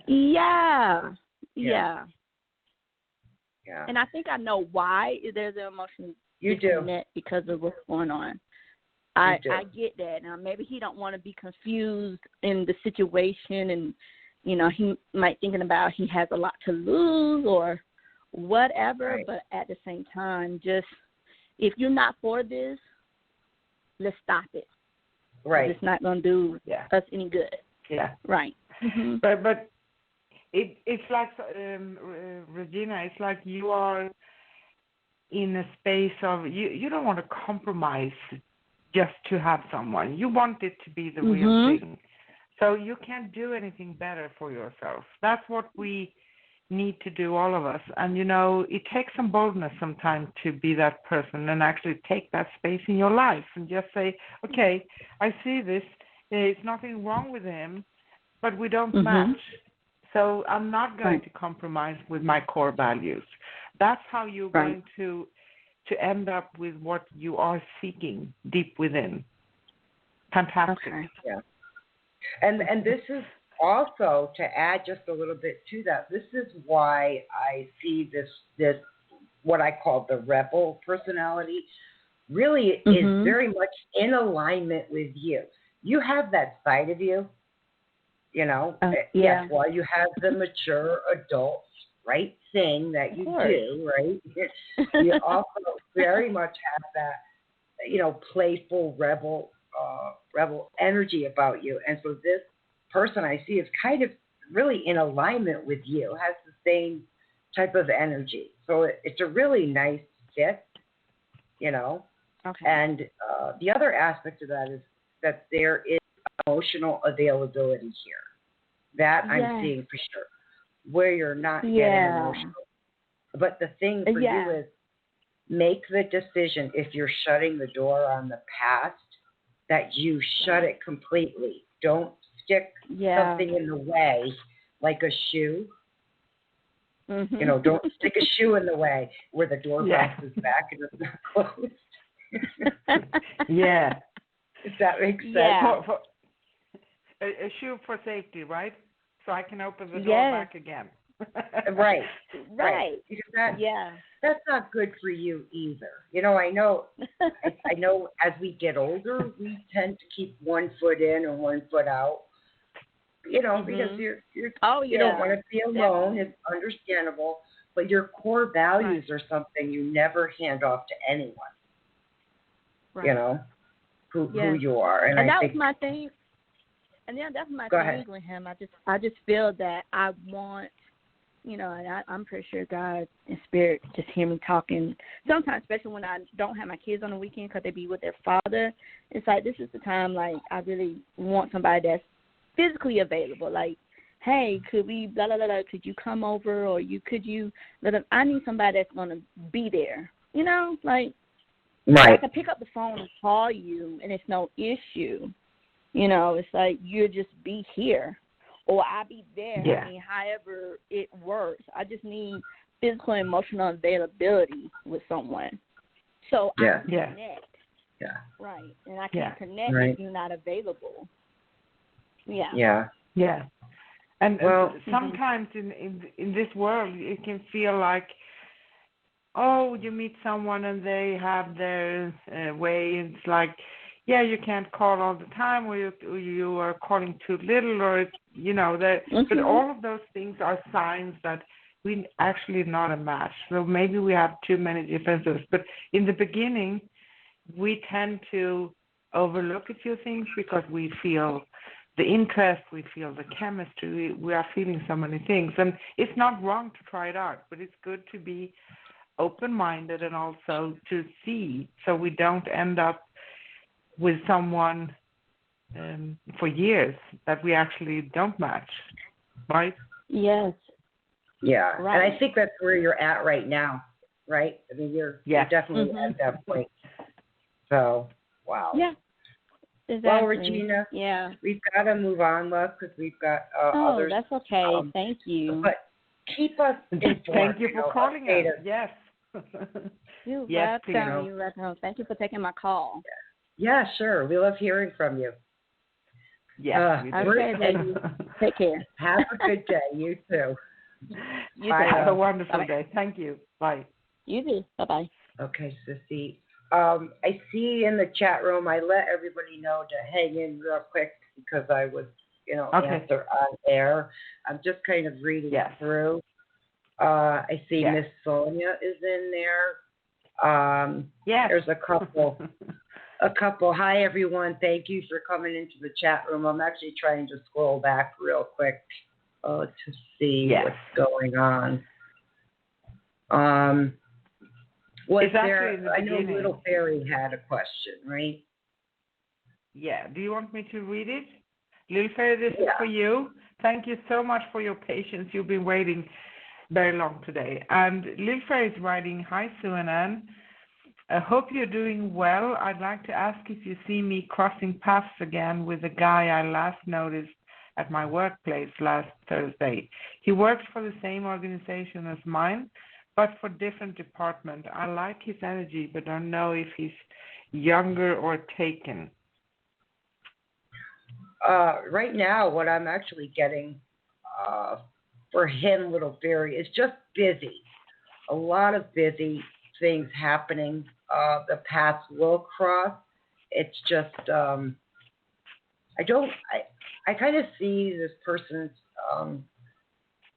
Yeah. And I think I know why there's an emotional disconnect because of what's going on. I get that. Now, maybe he don't want to be confused in the situation, and, he might thinking about he has a lot to lose or whatever, but at the same time, just if you're not for this, let's stop it. Right. It's not going to do us any good. Yeah. Right. Mm-hmm. But it's like, Regina, it's like you are in a space of, you don't want to compromise just to have someone. You want it to be the real thing. So you can't do anything better for yourself. That's what we need to do, all of us. And, it takes some boldness sometimes to be that person and actually take that space in your life and just say, okay, I see this. There's nothing wrong with him, but we don't match. So I'm not going to compromise with my core values. That's how you're going to end up with what you are seeking deep within. Fantastic. Okay. Yeah. And this is also, to add just a little bit to that, this is why I see this what I call the rebel personality really is very much in alignment with you. You have that side of you, yes, while you have the mature adult right thing that you do, right? You also very much have that, playful rebel energy about you. And so this person I see is kind of really in alignment with you, has the same type of energy. So it's a really nice fit, Okay. And the other aspect of that is that there is emotional availability here. That I'm seeing for sure, where you're not getting emotional. But the thing for you is make the decision, if you're shutting the door on the past, that you shut it completely. Don't stick something in the way, like a shoe. Don't stick a shoe in the way where the door bounces back and it's not closed. Yeah. If that makes sense. Yeah. A shoe for safety, right? So I can open the door Yes. back again. Right. Right. Because Yeah. that's not good for you either. You know, I know as we get older, we tend to keep one foot in and one foot out. You know, because you're Oh, you don't yeah. want to be alone. Definitely. It's understandable, but your core values are something you never hand off to anyone. Right. You know, who Yes. you are, and I that think was my thing. And yeah, that's my Go thing ahead. with him. I just feel that I want, you know, and I'm pretty sure God and Spirit just hear me talking. Sometimes, especially when I don't have my kids on the weekend because they be with their father, it's like this is the time, like, I really want somebody that's physically available. Like, hey, could we, blah, blah, blah, blah, could you come over, or I need somebody that's going to be there. You know, like, I can pick up the phone and call you, and it's no issue. You know, it's like you just be here, or I be there. Yeah. I mean, however it works. I just need physical and emotional availability with someone, so I can connect. Yeah. Right, and I can't connect if you're not available. Yeah. Yeah. Yeah. And Well, sometimes in this world, it can feel like, oh, you meet someone and they have their way. It's like, yeah, you can't call all the time, or you are calling too little, or you know that. But all of those things are signs that we actually not a match. So maybe we have too many differences. But in the beginning, we tend to overlook a few things because we feel the interest, we feel the chemistry, we are feeling so many things, and it's not wrong to try it out, but it's good to be open-minded and also to see, so we don't end up with someone for years that we actually don't match, right? Yes. Yeah, right. And I think that's where you're at right now, right? I mean, you're definitely at that point. So, wow. Yeah. Exactly. Well, Regina, yeah, we've got to move on, love, because we've got others. That's okay. Thank you. But keep us informed. Thank you for calling us. Yes. You're yes, welcome. You're welcome. Thank you for taking my call. Yeah, sure. We love hearing from you. Yes. Okay, baby. Take care. Have a good day. You too. You Bye. Have a wonderful Bye. day. Thank you. Bye. You too. Bye-bye. Okay, Sissy. I see in the chat room, I let everybody know to hang in real quick because I was, answer on air. I'm just kind of reading through. I see Miss Sonia is in there. There's a couple. Hi, everyone. Thank you for coming into the chat room. I'm actually trying to scroll back real quick to see what's going on. Was there? I know Little Fairy had a question, right? Yeah. Do you want me to read it? Little Fairy, this is for you. Thank you so much for your patience. You've been waiting very long today. And Little Fairy is writing, hi, Sue and Ann. I hope you're doing well. I'd like to ask if you see me crossing paths again with the guy I last noticed at my workplace last Thursday. He works for the same organization as mine, but for different department. I like his energy, but don't know if he's younger or taken. Right now, what I'm actually getting for him, Little Fairy, is just busy. A lot of busy things happening. The paths will cross. It's just I kind of see this person's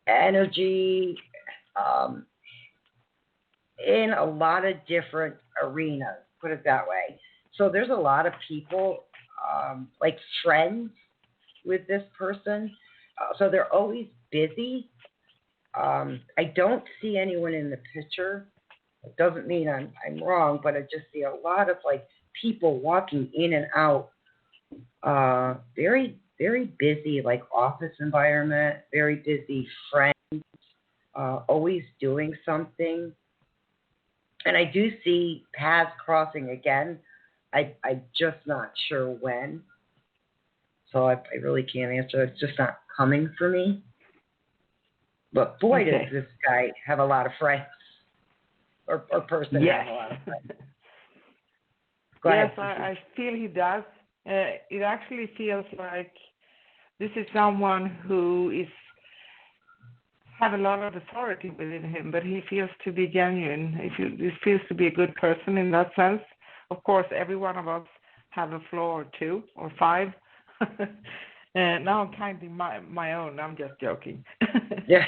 energy in a lot of different arenas, put it that way. So there's a lot of people, like friends with this person. So they're always busy. I don't see anyone in the picture. It doesn't mean I'm wrong, but I just see a lot of like people walking in and out. Very, very busy, like office environment, very busy friends, always doing something. And I do see paths crossing again. I'm just not sure when. So I really can't answer. It's just not coming for me. But boy, does this guy have a lot of friends. Or person have a lot of friends. Go Yes, ahead. I feel he does. It actually feels like this is someone who have a lot of authority within him, but he feels to be genuine. He feels to be a good person in that sense. Of course, every one of us have a flaw or two or five. Now I'm counting my own. I'm just joking. Yeah.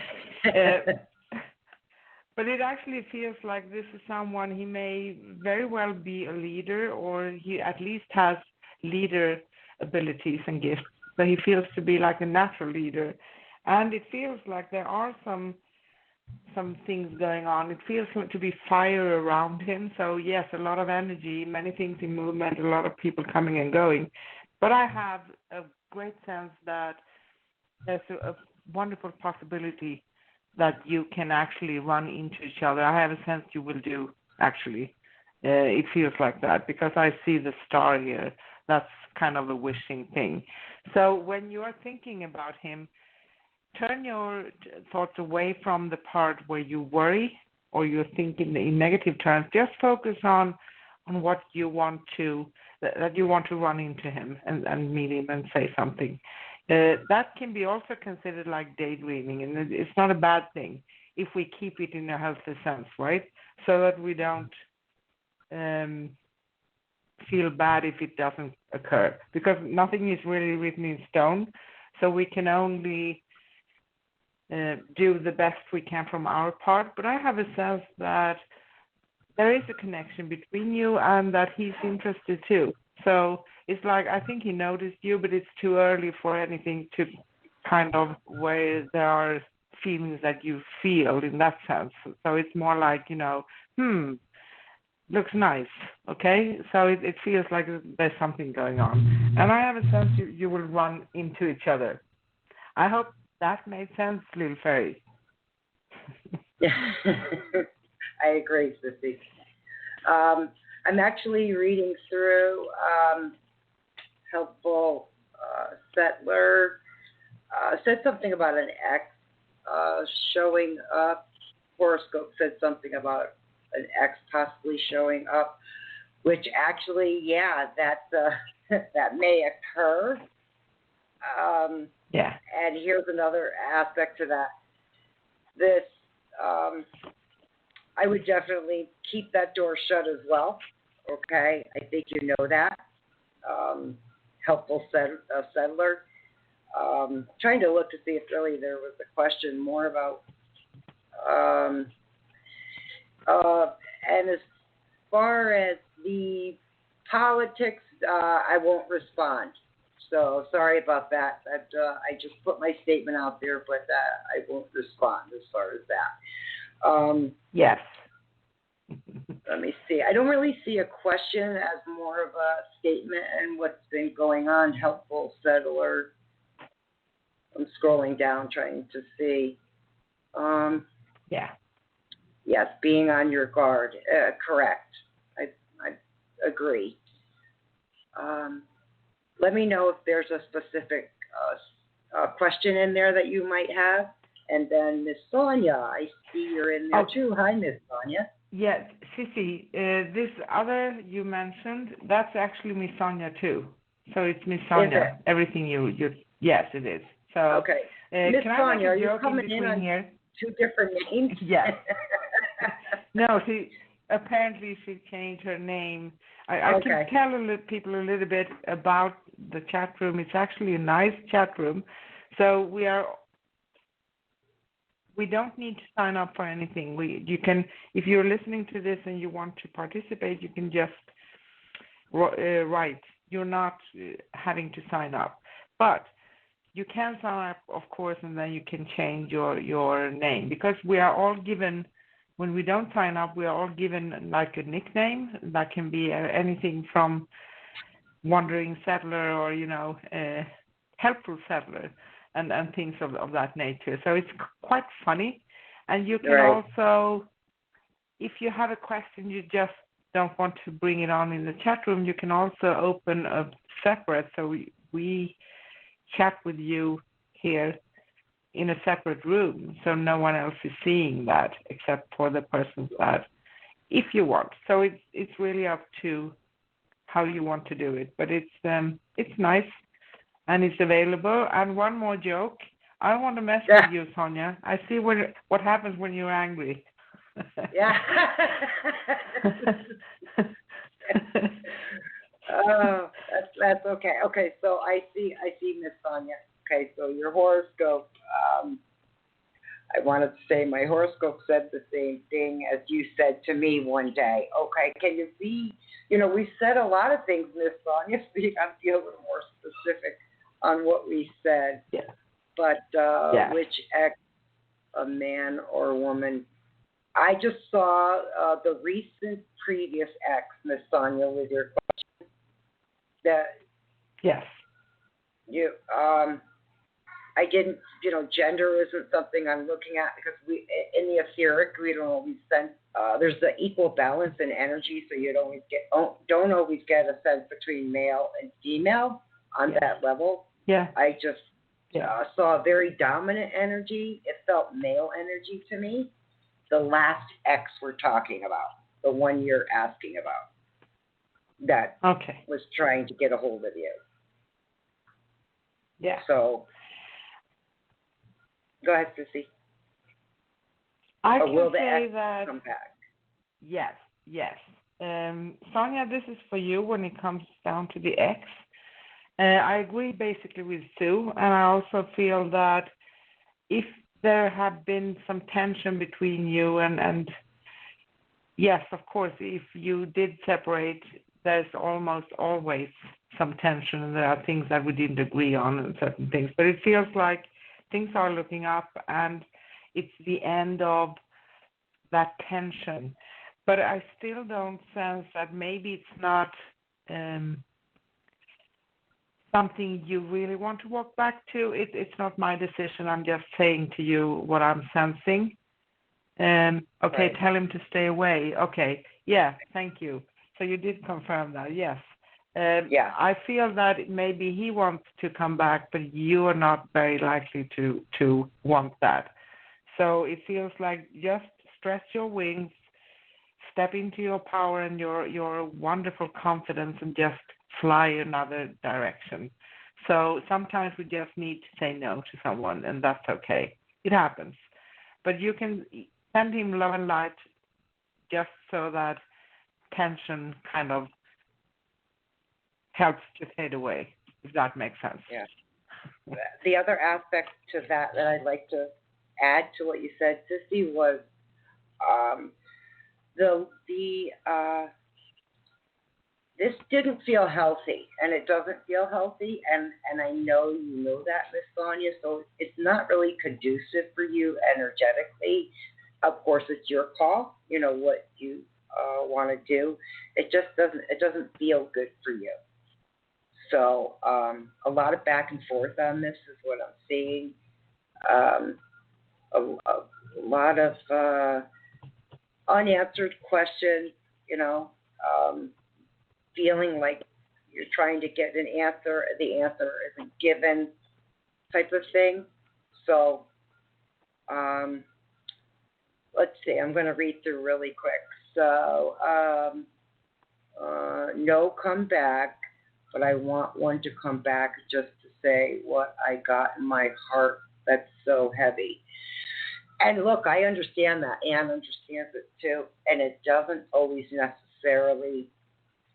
But it actually feels like this is someone, he may very well be a leader, or he at least has leader abilities and gifts. So he feels to be like a natural leader. And it feels like there are some things going on. It feels like to be fire around him. So yes, a lot of energy, many things in movement, a lot of people coming and going. But I have a great sense that there's a wonderful possibility that you can actually run into each other. I have a sense you will do, actually. It feels like that because I see the star here. That's kind of a wishing thing. So when you are thinking about him, turn your thoughts away from the part where you worry or you're thinking in negative terms. Just focus on what you want to, that you want to run into him and meet him and say something. That can be also considered like daydreaming, and it's not a bad thing if we keep it in a healthy sense, right? So that we don't feel bad if it doesn't occur, because nothing is really written in stone. So we can only do the best we can from our part. But I have a sense that there is a connection between you and that he's interested too. So it's like, I think he noticed you, but it's too early for anything to kind of where there are feelings that you feel in that sense. So it's more like, looks nice, okay? So it feels like there's something going on. And I have a sense you will run into each other. I hope that made sense, little fairy. I agree, Sissy. I'm actually reading through Helpful Settler. Said something about an X showing up. Horoscope said something about an X possibly showing up, which actually, yeah, that may occur. Yeah. And here's another aspect to that. This, I would definitely keep that door shut as well. Okay, I think you know that. Helpful Settler. Trying to look to see if really there was a question more about. And as far as the politics, I won't respond. So sorry about that. I just put my statement out there, but I won't respond as far as that. Yes. Let me see. I don't really see a question as more of a statement and what's been going on. Helpful Settler. I'm scrolling down trying to see. Yeah. Yes, being on your guard. Correct. I agree. Let me know if there's a specific question in there that you might have. And then Miss Sonia, I see you're in there too. Hi, Miss Sonia. Yes, Sissy, this other you mentioned, that's actually Miss Sonia too. So it's Miss Sonia. Everything you yes, it is. So okay, Miss Sonia, are you coming in on here? Two different names? Yes. No, apparently she changed her name. I can tell people a little bit about the chat room. It's actually a nice chat room. So we don't need to sign up for anything. You can, if you're listening to this and you want to participate, you can just write. You're not having to sign up, but you can sign up, of course, and then you can change your name, because we are all given. When we don't sign up, we are all given like a nickname that can be anything from Wandering Settler or Helpful Settler. And things of that nature. So it's quite funny. And you can also, if you have a question you just don't want to bring it on in the chat room, you can also open a separate, so we chat with you here in a separate room, so no one else is seeing that except for the person that, if you want. So it's really up to how you want to do it. But it's nice and it's available. And one more joke. I don't want to mess with you, Sonia. I see what happens when you're angry. Yeah. Oh, that's okay. Okay, so I see Miss Sonia. Okay, so your horoscope. I wanted to say my horoscope said the same thing as you said to me one day. Okay, can you see? We said a lot of things, Miss Sonia, so you got to be a little more specific on what we said. Yeah. But which ex, a man or woman? I just saw the recent previous ex, Miss Sonia, with your question. That yes. You I didn't, gender isn't something I'm looking at because we, in the etheric, we don't always sense. There's the equal balance in energy, so you don't always get a sense between male and female on that level. Yeah. I just saw a very dominant energy. It felt male energy to me. The last ex we're talking about, the one you're asking about, that was trying to get a hold of you. Yeah. So, go ahead, Sissy. I can say that. Come back? Yes. Sonia, this is for you when it comes down to the X. I agree basically with Sue, and I also feel that if there had been some tension between you and yes, of course, if you did separate, there's almost always some tension, and there are things that we didn't agree on and certain things. But it feels like things are looking up, and it's the end of that tension. But I still don't sense that maybe it's not something you really want to walk back to. It's not my decision. I'm just saying to you what I'm sensing. Okay, right. Tell him to stay away. Okay, yeah, thank you. So you did confirm that, yes. Yeah. I feel that maybe he wants to come back, but you are not very likely to want that. So it feels like just stretch your wings, step into your power and your wonderful confidence, and just fly another direction. So sometimes we just need to say no to someone, and that's okay. It happens. But you can send him love and light just so that tension kind of helps to fade away, if that makes sense. Yeah. The other aspect to that I'd like to add to what you said, Sissy, was this didn't feel healthy, and it doesn't feel healthy, and I know you know that, Miss Sonia, so it's not really conducive for you energetically. Of course, it's your call, what you want to do. It just doesn't feel good for you. So a lot of back and forth on this is what I'm seeing. A lot of unanswered questions, feeling like you're trying to get an answer, the answer isn't given, type of thing. So let's see, I'm going to read through really quick. So no, come back, but I want one to come back just to say what I got in my heart that's so heavy. And look, I understand that. Anne understands it too. And it doesn't always necessarily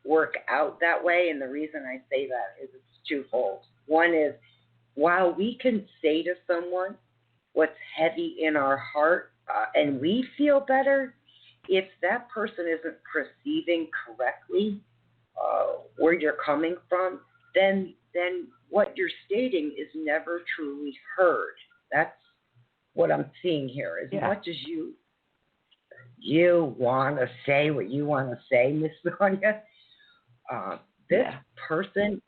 work out that way. And the reason I say that is it's twofold. One is, while we can say to someone what's heavy in our heart and we feel better, if that person isn't perceiving correctly where you're coming from, then what you're stating is never truly heard. That's what I'm seeing here. As much as you want to say what you want to say, Miss Sonia, this person,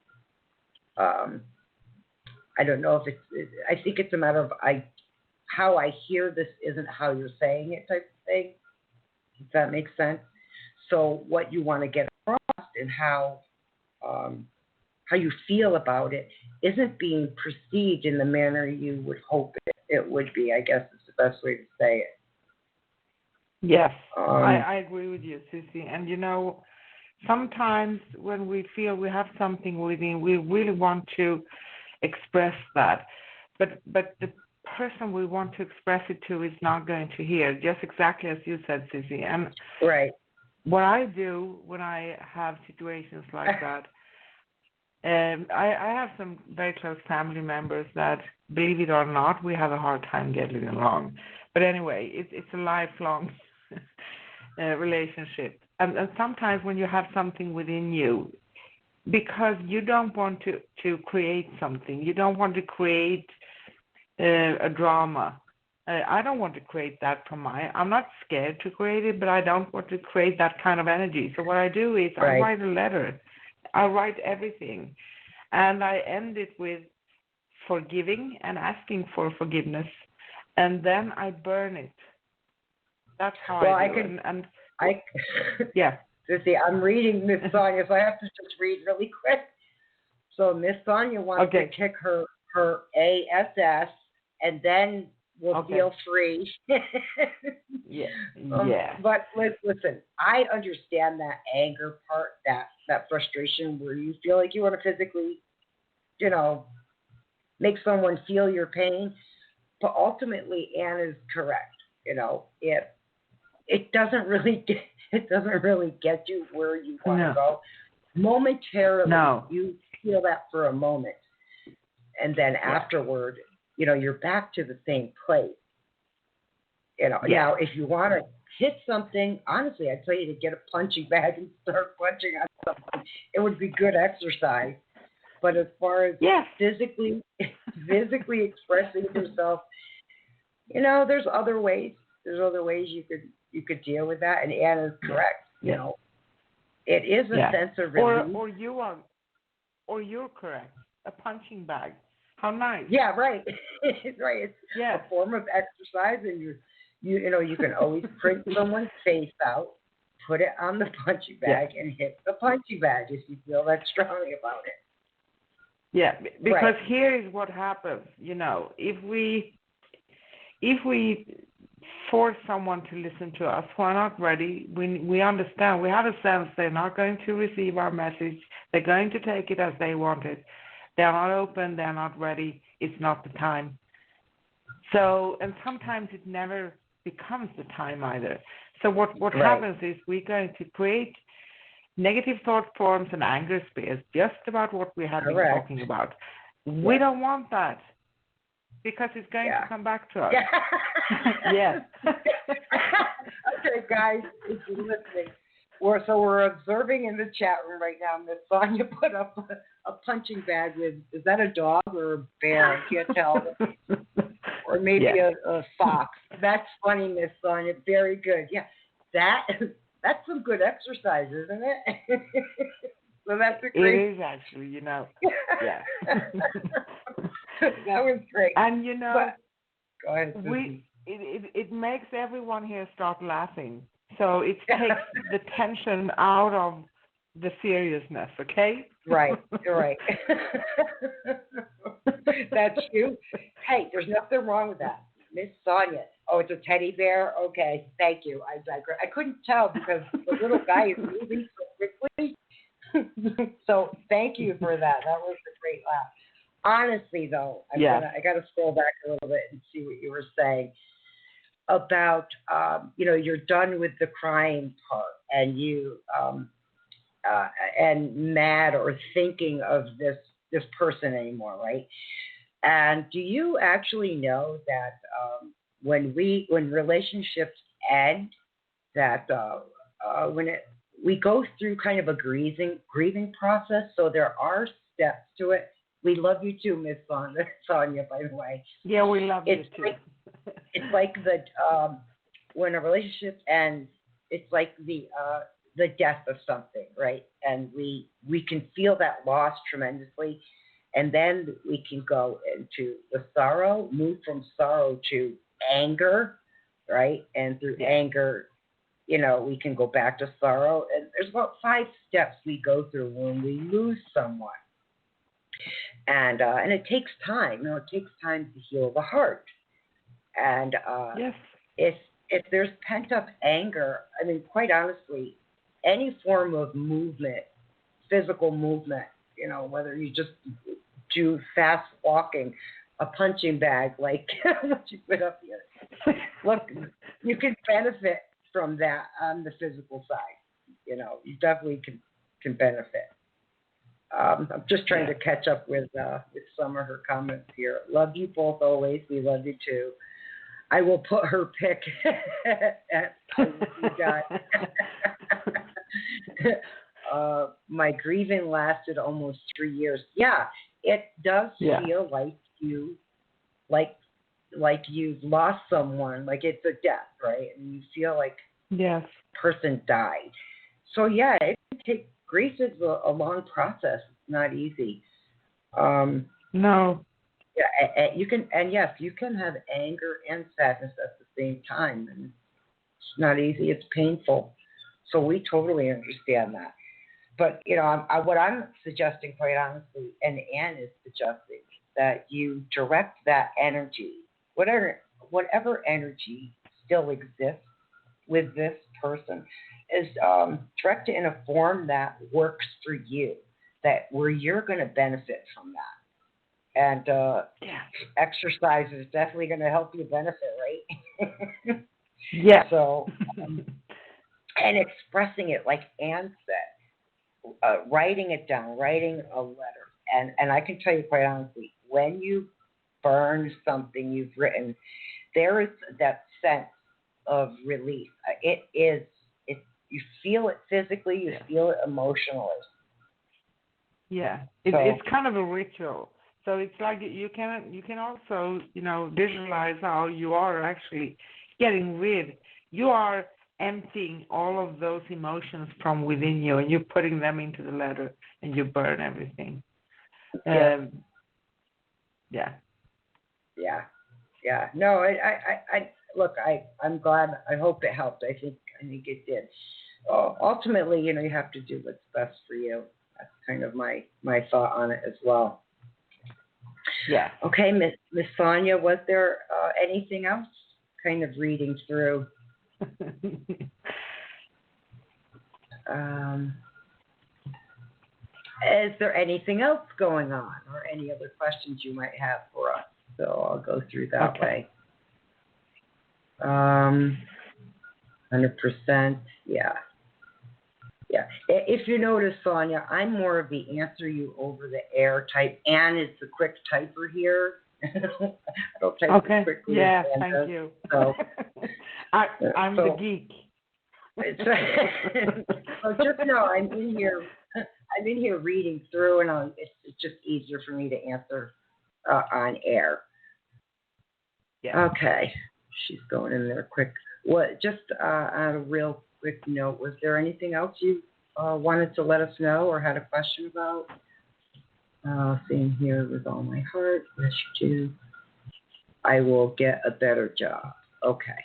I don't know if I think it's a matter of how I hear this isn't how you're saying it type of thing. Does that make sense? So what you want to get across and how you feel about it isn't being perceived in the manner you would hope it would be, I guess is the best way to say it. Yes, I agree with you, Susie. And sometimes when we feel we have something within, we really want to express that, but the person we want to express it to is not going to hear, just exactly as you said, Sissy. And Right. what I do when I have situations like that, I have some very close family members that, believe it or not, we have a hard time getting along. But anyway, it's a lifelong relationship. And sometimes when you have something within you, because you don't want to create something, you don't want to create a drama. I don't want to create that from I'm not scared to create it, but I don't want to create that kind of energy. So what I do is I write a letter. I write everything. And I end it with forgiving and asking for forgiveness. And then I burn it. That's how I do it. Yeah. See, I'm reading Miss Sonia, so I have to just read really quick. So Miss Sonia wants to kick her ASS, and then we'll feel free. Yeah. But listen, I understand that anger part, that frustration where you feel like you want to physically, make someone feel your pain. But ultimately, Anne is correct. It doesn't really get you where you want to go. Momentarily, you feel that for a moment, and then afterward, you're back to the same place. Now, if you want to hit something, honestly, I'd tell you to get a punching bag and start punching on something. It would be good exercise. But as far as physically expressing yourself, there's other ways. There's other ways you could deal with that. And Anne is correct. It is a sense of relief. Or you're correct. A punching bag. How nice. Yeah, right. Right. It's a form of exercise, and you can always print someone's face out, put it on the punching bag, and hit the punching bag if you feel that strongly about it. Yeah, because here is what happens. If we force someone to listen to us who are not ready, we understand. We have a sense they're not going to receive our message. They're going to take it as they want it. They're not open. They're not ready. It's not the time. So, and sometimes it never becomes the time either. So what happens is we're going to create negative thought forms and anger spears, just about what we have been talking about. We don't want that because it's going to come back to us. Yes. Okay, guys, if you're listening, we're observing in the chat room right now. Miss Sonia put up a punching bag with, is that a dog or a bear? I can't tell. Or maybe a fox. That's funny, Miss Sonia. Very good. Yeah, that's some good exercise, isn't it? So that's a great. It is actually, Yeah. That was great. And go ahead. It makes everyone here start laughing. So it takes the tension out of the seriousness, okay? Right. That's you. Hey, there's nothing wrong with that. Miss Sonia. Oh, it's a teddy bear? Okay, thank you. I digress. I couldn't tell because the little guy is moving so quickly. So thank you for that. That was a great laugh. Honestly, though, I got to scroll back a little bit and see what you were saying about, you're done with the crying part and you and mad or thinking of this person anymore, right? And do you actually know that when relationships end, that we go through kind of a grieving process. So there are steps to it. We love you too, Miss Sonia, by the way. Yeah, we love you too. It's like when a relationship ends, it's like the death of something, right? And we can feel that loss tremendously. And then we can go into the sorrow, move from sorrow to anger, right? And through anger, we can go back to sorrow. And there's about 5 steps we go through when we lose someone. And it takes time. It takes time to heal the heart. And if there's pent up anger, I mean, quite honestly, any form of movement, physical movement, whether you just do fast walking, a punching bag like what you put up here. Look, you can benefit from that on the physical side. You definitely can benefit. I'm just trying to catch up with some of her comments here. Love you both always. We love you too. I will put her pic at you got. My grieving lasted almost 3 years. Yeah, it does feel like you've lost someone, like it's a death, right? And you feel like person died. So yeah, it can take. Grief is a long process. It's not easy. No. Yeah, you can, and yes, you can have anger and sadness at the same time, and it's not easy. It's painful. So we totally understand that. But what I'm suggesting, quite honestly, and Anne is suggesting, that you direct that energy, whatever energy still exists with this person, is direct it in a form that works for you, where you're going to benefit from that. And exercise is definitely going to help you benefit, right? Yeah. So, and expressing it, like Anne said, writing it down, writing a letter. And I can tell you quite honestly, when you burn something you've written, there is that sense of relief. You feel it physically, you feel it emotionally. Yeah, it's kind of a ritual. So it's like you can also visualize how you are actually getting rid. You are emptying all of those emotions from within you, and you're putting them into the letter, and you burn everything. Yeah. No, I look. I'm glad. I hope it helped. I think it did. Ultimately, you have to do what's best for you. That's kind of my thought on it as well. Yeah. Okay, Miss Sonia, was there anything else? Kind of reading through. Is there anything else going on, or any other questions you might have for us? So I'll go through that way. 100%. Yeah. If you notice, Sonia, I'm more of the answer you over the air type. Anne is the quick typer here. I don't type as quickly as Anne does. Thank you. So, I'm the geek. So just know I'm in here reading through, and it's just easier for me to answer on air. Yeah. Okay. She's going in there quick. Just on a real quick note, was there anything else you wanted to let us know or had a question about? Seeing here with all my heart. Yes, you do. I will get a better job. Okay.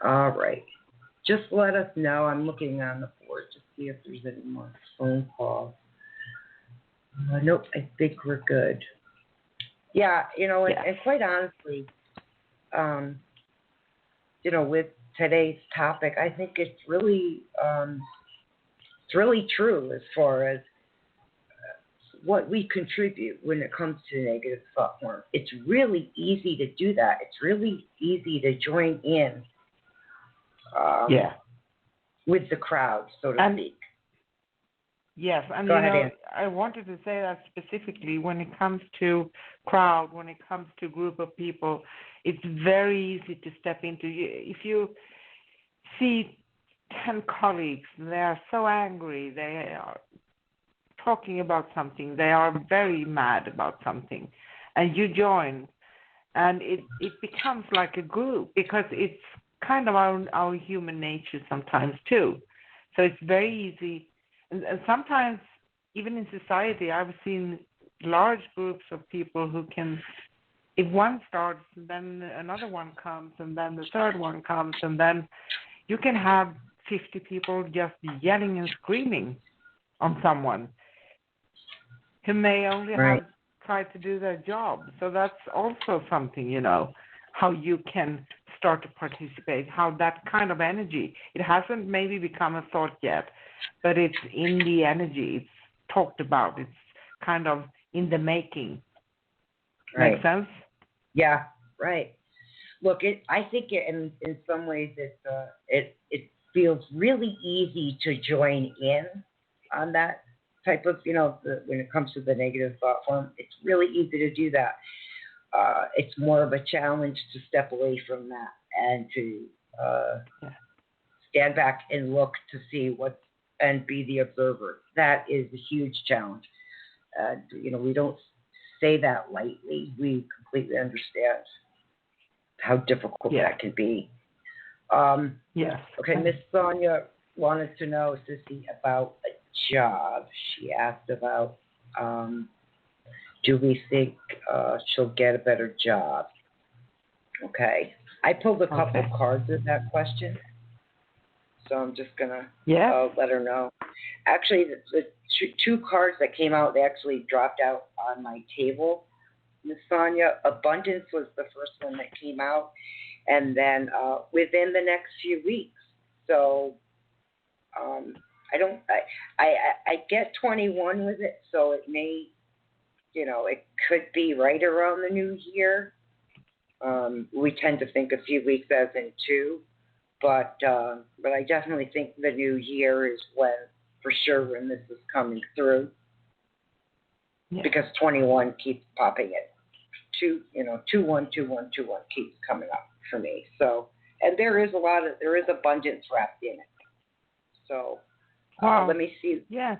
All right. Just let us know. I'm looking on the board to see if there's any more phone calls. Nope, I think we're good. Yeah, and quite honestly, with today's topic, I think it's really true as far as what we contribute when it comes to negative thought form. It's really easy to do that. It's really easy to join in with the crowd, so to speak. Yes, and Go ahead, Ann. I wanted to say that specifically when it comes to crowd, when it comes to group of people, it's very easy to step into. If you see 10 colleagues, they are so angry, they are talking about something, they are very mad about something, and you join, and it becomes like a group, because it's kind of our human nature sometimes too. So it's very easy. And sometimes, even in society, I've seen large groups of people who can, if one starts, then another one comes, and then the third one comes, and then you can have 50 people just yelling and screaming on someone who may only have tried to do their job. So that's also something, how you can start to participate, how that kind of energy, it hasn't maybe become a thought yet, but it's in the energy, it's talked about, it's kind of in the making. Right. Make sense? Yeah, right. Look, I think in some ways it feels really easy to join in on that type of, when it comes to the negative thought form. It's really easy to do that. It's more of a challenge to step away from that and to stand back and look to see and be the observer. That is a huge challenge. We don't say that lightly. We completely understand how difficult that can be. Yes. Okay, Miss Sonia wanted to know, Sissy, about a job. She asked about, do we think she'll get a better job? Okay. I pulled a couple of cards of that question, so I'm just going to let her know. Actually, the two cards that came out, they actually dropped out on my table, Miss Sonia. Abundance was the first one that came out, and then within the next few weeks. So I get 21 with it, so it may, it could be right around the new year. We tend to think a few weeks as in 2, but I definitely think the new year is when this is coming through. Yeah. Because 21 keeps popping in. 21, 21, 21 keeps coming up for me. So, and there is abundance wrapped in it. So, let me see. Yeah.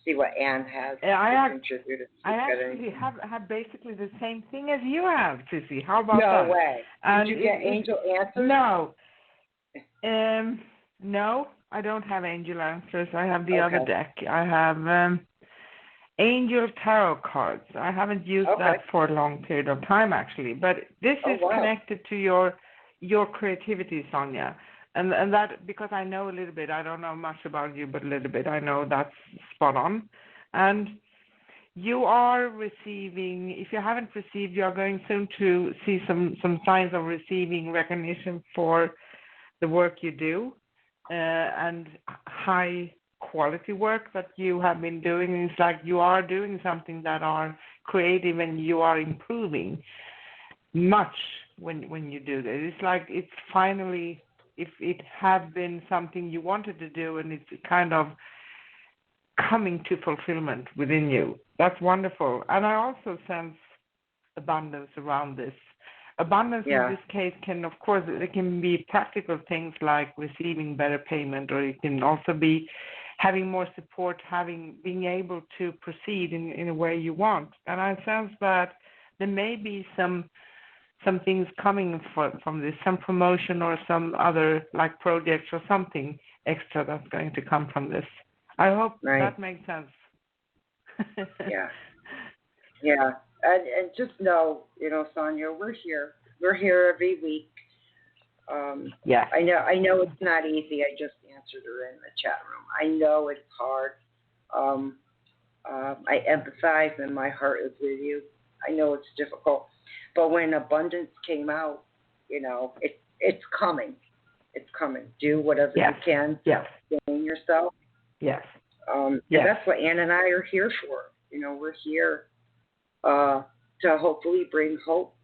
See what Anne has contributed. I actually have basically the same thing as you have, Sissy. How about that? No way. Did you get angel answers? No. No, I don't have angel answers. I have the other deck. I have angel tarot cards. I haven't used that for a long period of time, actually. But this is connected to your creativity, Sonia. And that, because I know a little bit, I don't know much about you, but a little bit, I know that's spot on. And you are receiving, if you haven't received, you are going soon to see some signs of receiving recognition for the work you do and high quality work that you have been doing. It's like you are doing something that are creative and you are improving much when you do that. It's like it's finally, if it had been something you wanted to do and it's kind of coming to fulfillment within you. That's wonderful. And I also sense abundance around this. Abundance in this case can, of course, it can be practical things like receiving better payment, or it can also be having more support, being able to proceed in a way you want. And I sense that there may be some things coming from this, some promotion or some other like projects or something extra that's going to come from this. I hope that makes sense. Yeah. And just know, Sonia, we're here. We're here every week. I know it's not easy. I just answered her in the chat room. I know it's hard. I empathize and my heart is with you. I know it's difficult. But when abundance came out, it's coming. It's coming. Do whatever you can to sustain yourself. Yes. And that's what Ann and I are here for. We're here to hopefully bring hope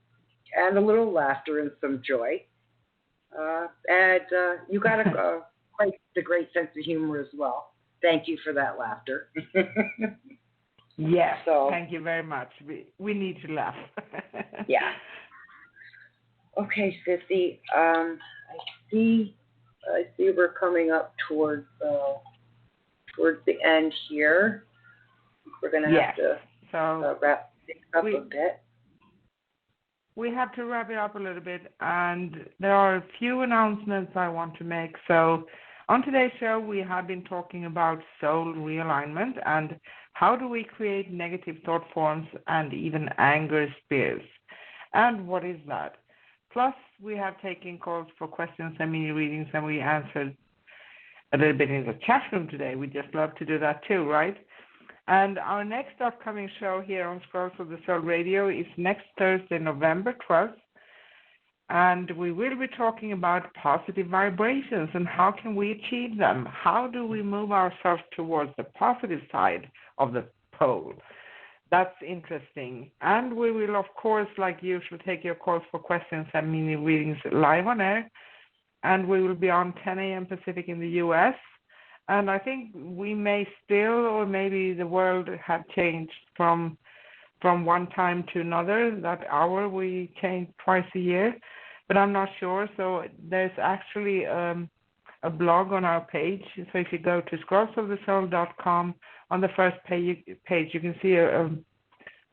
and a little laughter and some joy. And you got quite the great sense of humor as well. Thank you for that laughter. Yes, thank you very much. We need to laugh. Yeah. Okay, Sissy. I see we're coming up towards the end here. We're going to have to wrap things up a bit. We have to wrap it up a little bit, and there are a few announcements I want to make. So on today's show, we have been talking about soul realignment and how do we create negative thought forms and even anger spirits, and what is that? Plus, we have taken calls for questions and mini readings, and we answered a little bit in the chat room today. We just love to do that too, right? And our next upcoming show here on Scrolls of the Soul Radio is next Thursday, November 12th And we will be talking about positive vibrations and how can we achieve them? How do we move ourselves towards the positive side of the pole? That's interesting. And we will, of course, like usual, take your calls for questions and mini readings live on air. And we will be on 10 a.m. Pacific in the U.S. And I think we may still, or maybe the world have changed from one time to another. That hour we change twice a year, but I'm not sure. So there's actually a blog on our page. So if you go to scrollsofthesoul.com, on the first page you can see a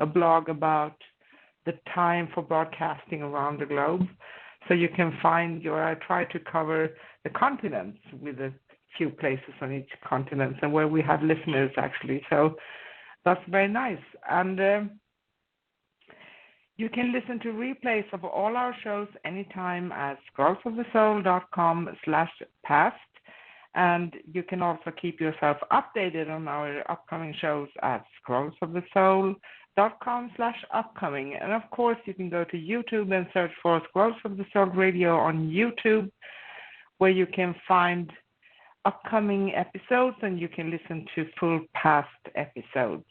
blog about the time for broadcasting around the globe. So you can find I try to cover the continents with a few places on each continent and where we have listeners actually. So that's very nice. And you can listen to replays of all our shows anytime at scrollsofthesoul.com/past. And you can also keep yourself updated on our upcoming shows at scrollsofthesoul.com/upcoming. And of course, you can go to YouTube and search for Scrolls of the Soul Radio on YouTube, where you can find upcoming episodes and you can listen to full past episodes.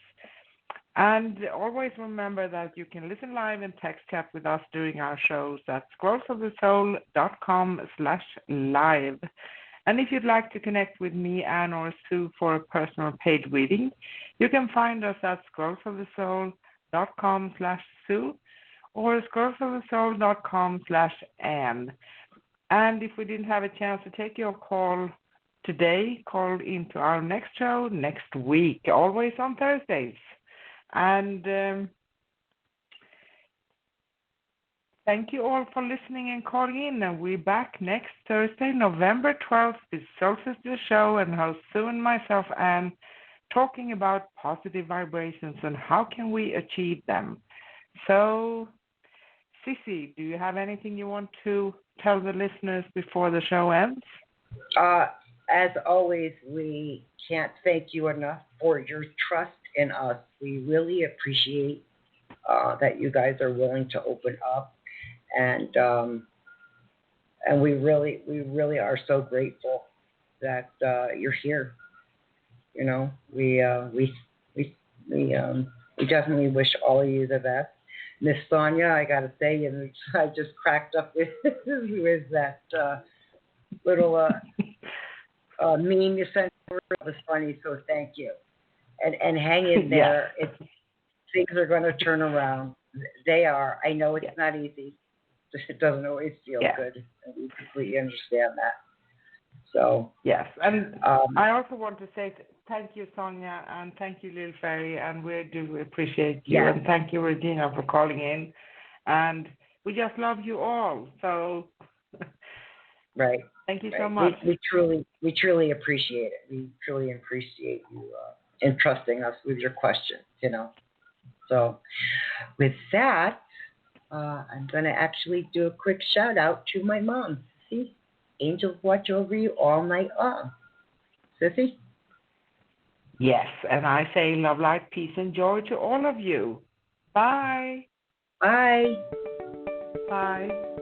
And always remember that you can listen live and text chat with us during our shows at scrollsofthesoul.com/live. And if you'd like to connect with me, Anne, or Sue for a personal paid reading, you can find us at scrollsofthesoul.com/Sue or scrollsofthesoul.com/Anne. And if we didn't have a chance to take your call today, call into our next show next week, always on Thursdays. And thank you all for listening and calling in. And we're back next Thursday, November 12th, with Solstice the Show, and host Sue and myself, Anne, talking about positive vibrations and how can we achieve them. So, Sissy, do you have anything you want to tell the listeners before the show ends? As always, we can't thank you enough for your trust in us. We really appreciate that you guys are willing to open up, and we really are so grateful that you're here. You know, we definitely wish all of you the best. Miss Sonia, I got to say, and I just cracked up with that little meme you sent. It was funny, so thank you. And hang in there. Yeah. Things are going to turn around. They are. I know it's not easy. It doesn't always feel good, and we completely understand that. So yes, and I also want to say thank you, Sonia, and thank you, Lil Fairy, and we do appreciate you, and thank you, Regina, for calling in, and we just love you all. So right. Thank you so much. We truly appreciate it. We truly appreciate you entrusting us with your questions. You know. So with that, I'm going to actually do a quick shout out to my mom. See, angels watch over you all night long. Sissy? Yes, and I say love, light, peace, and joy to all of you. Bye. Bye. Bye.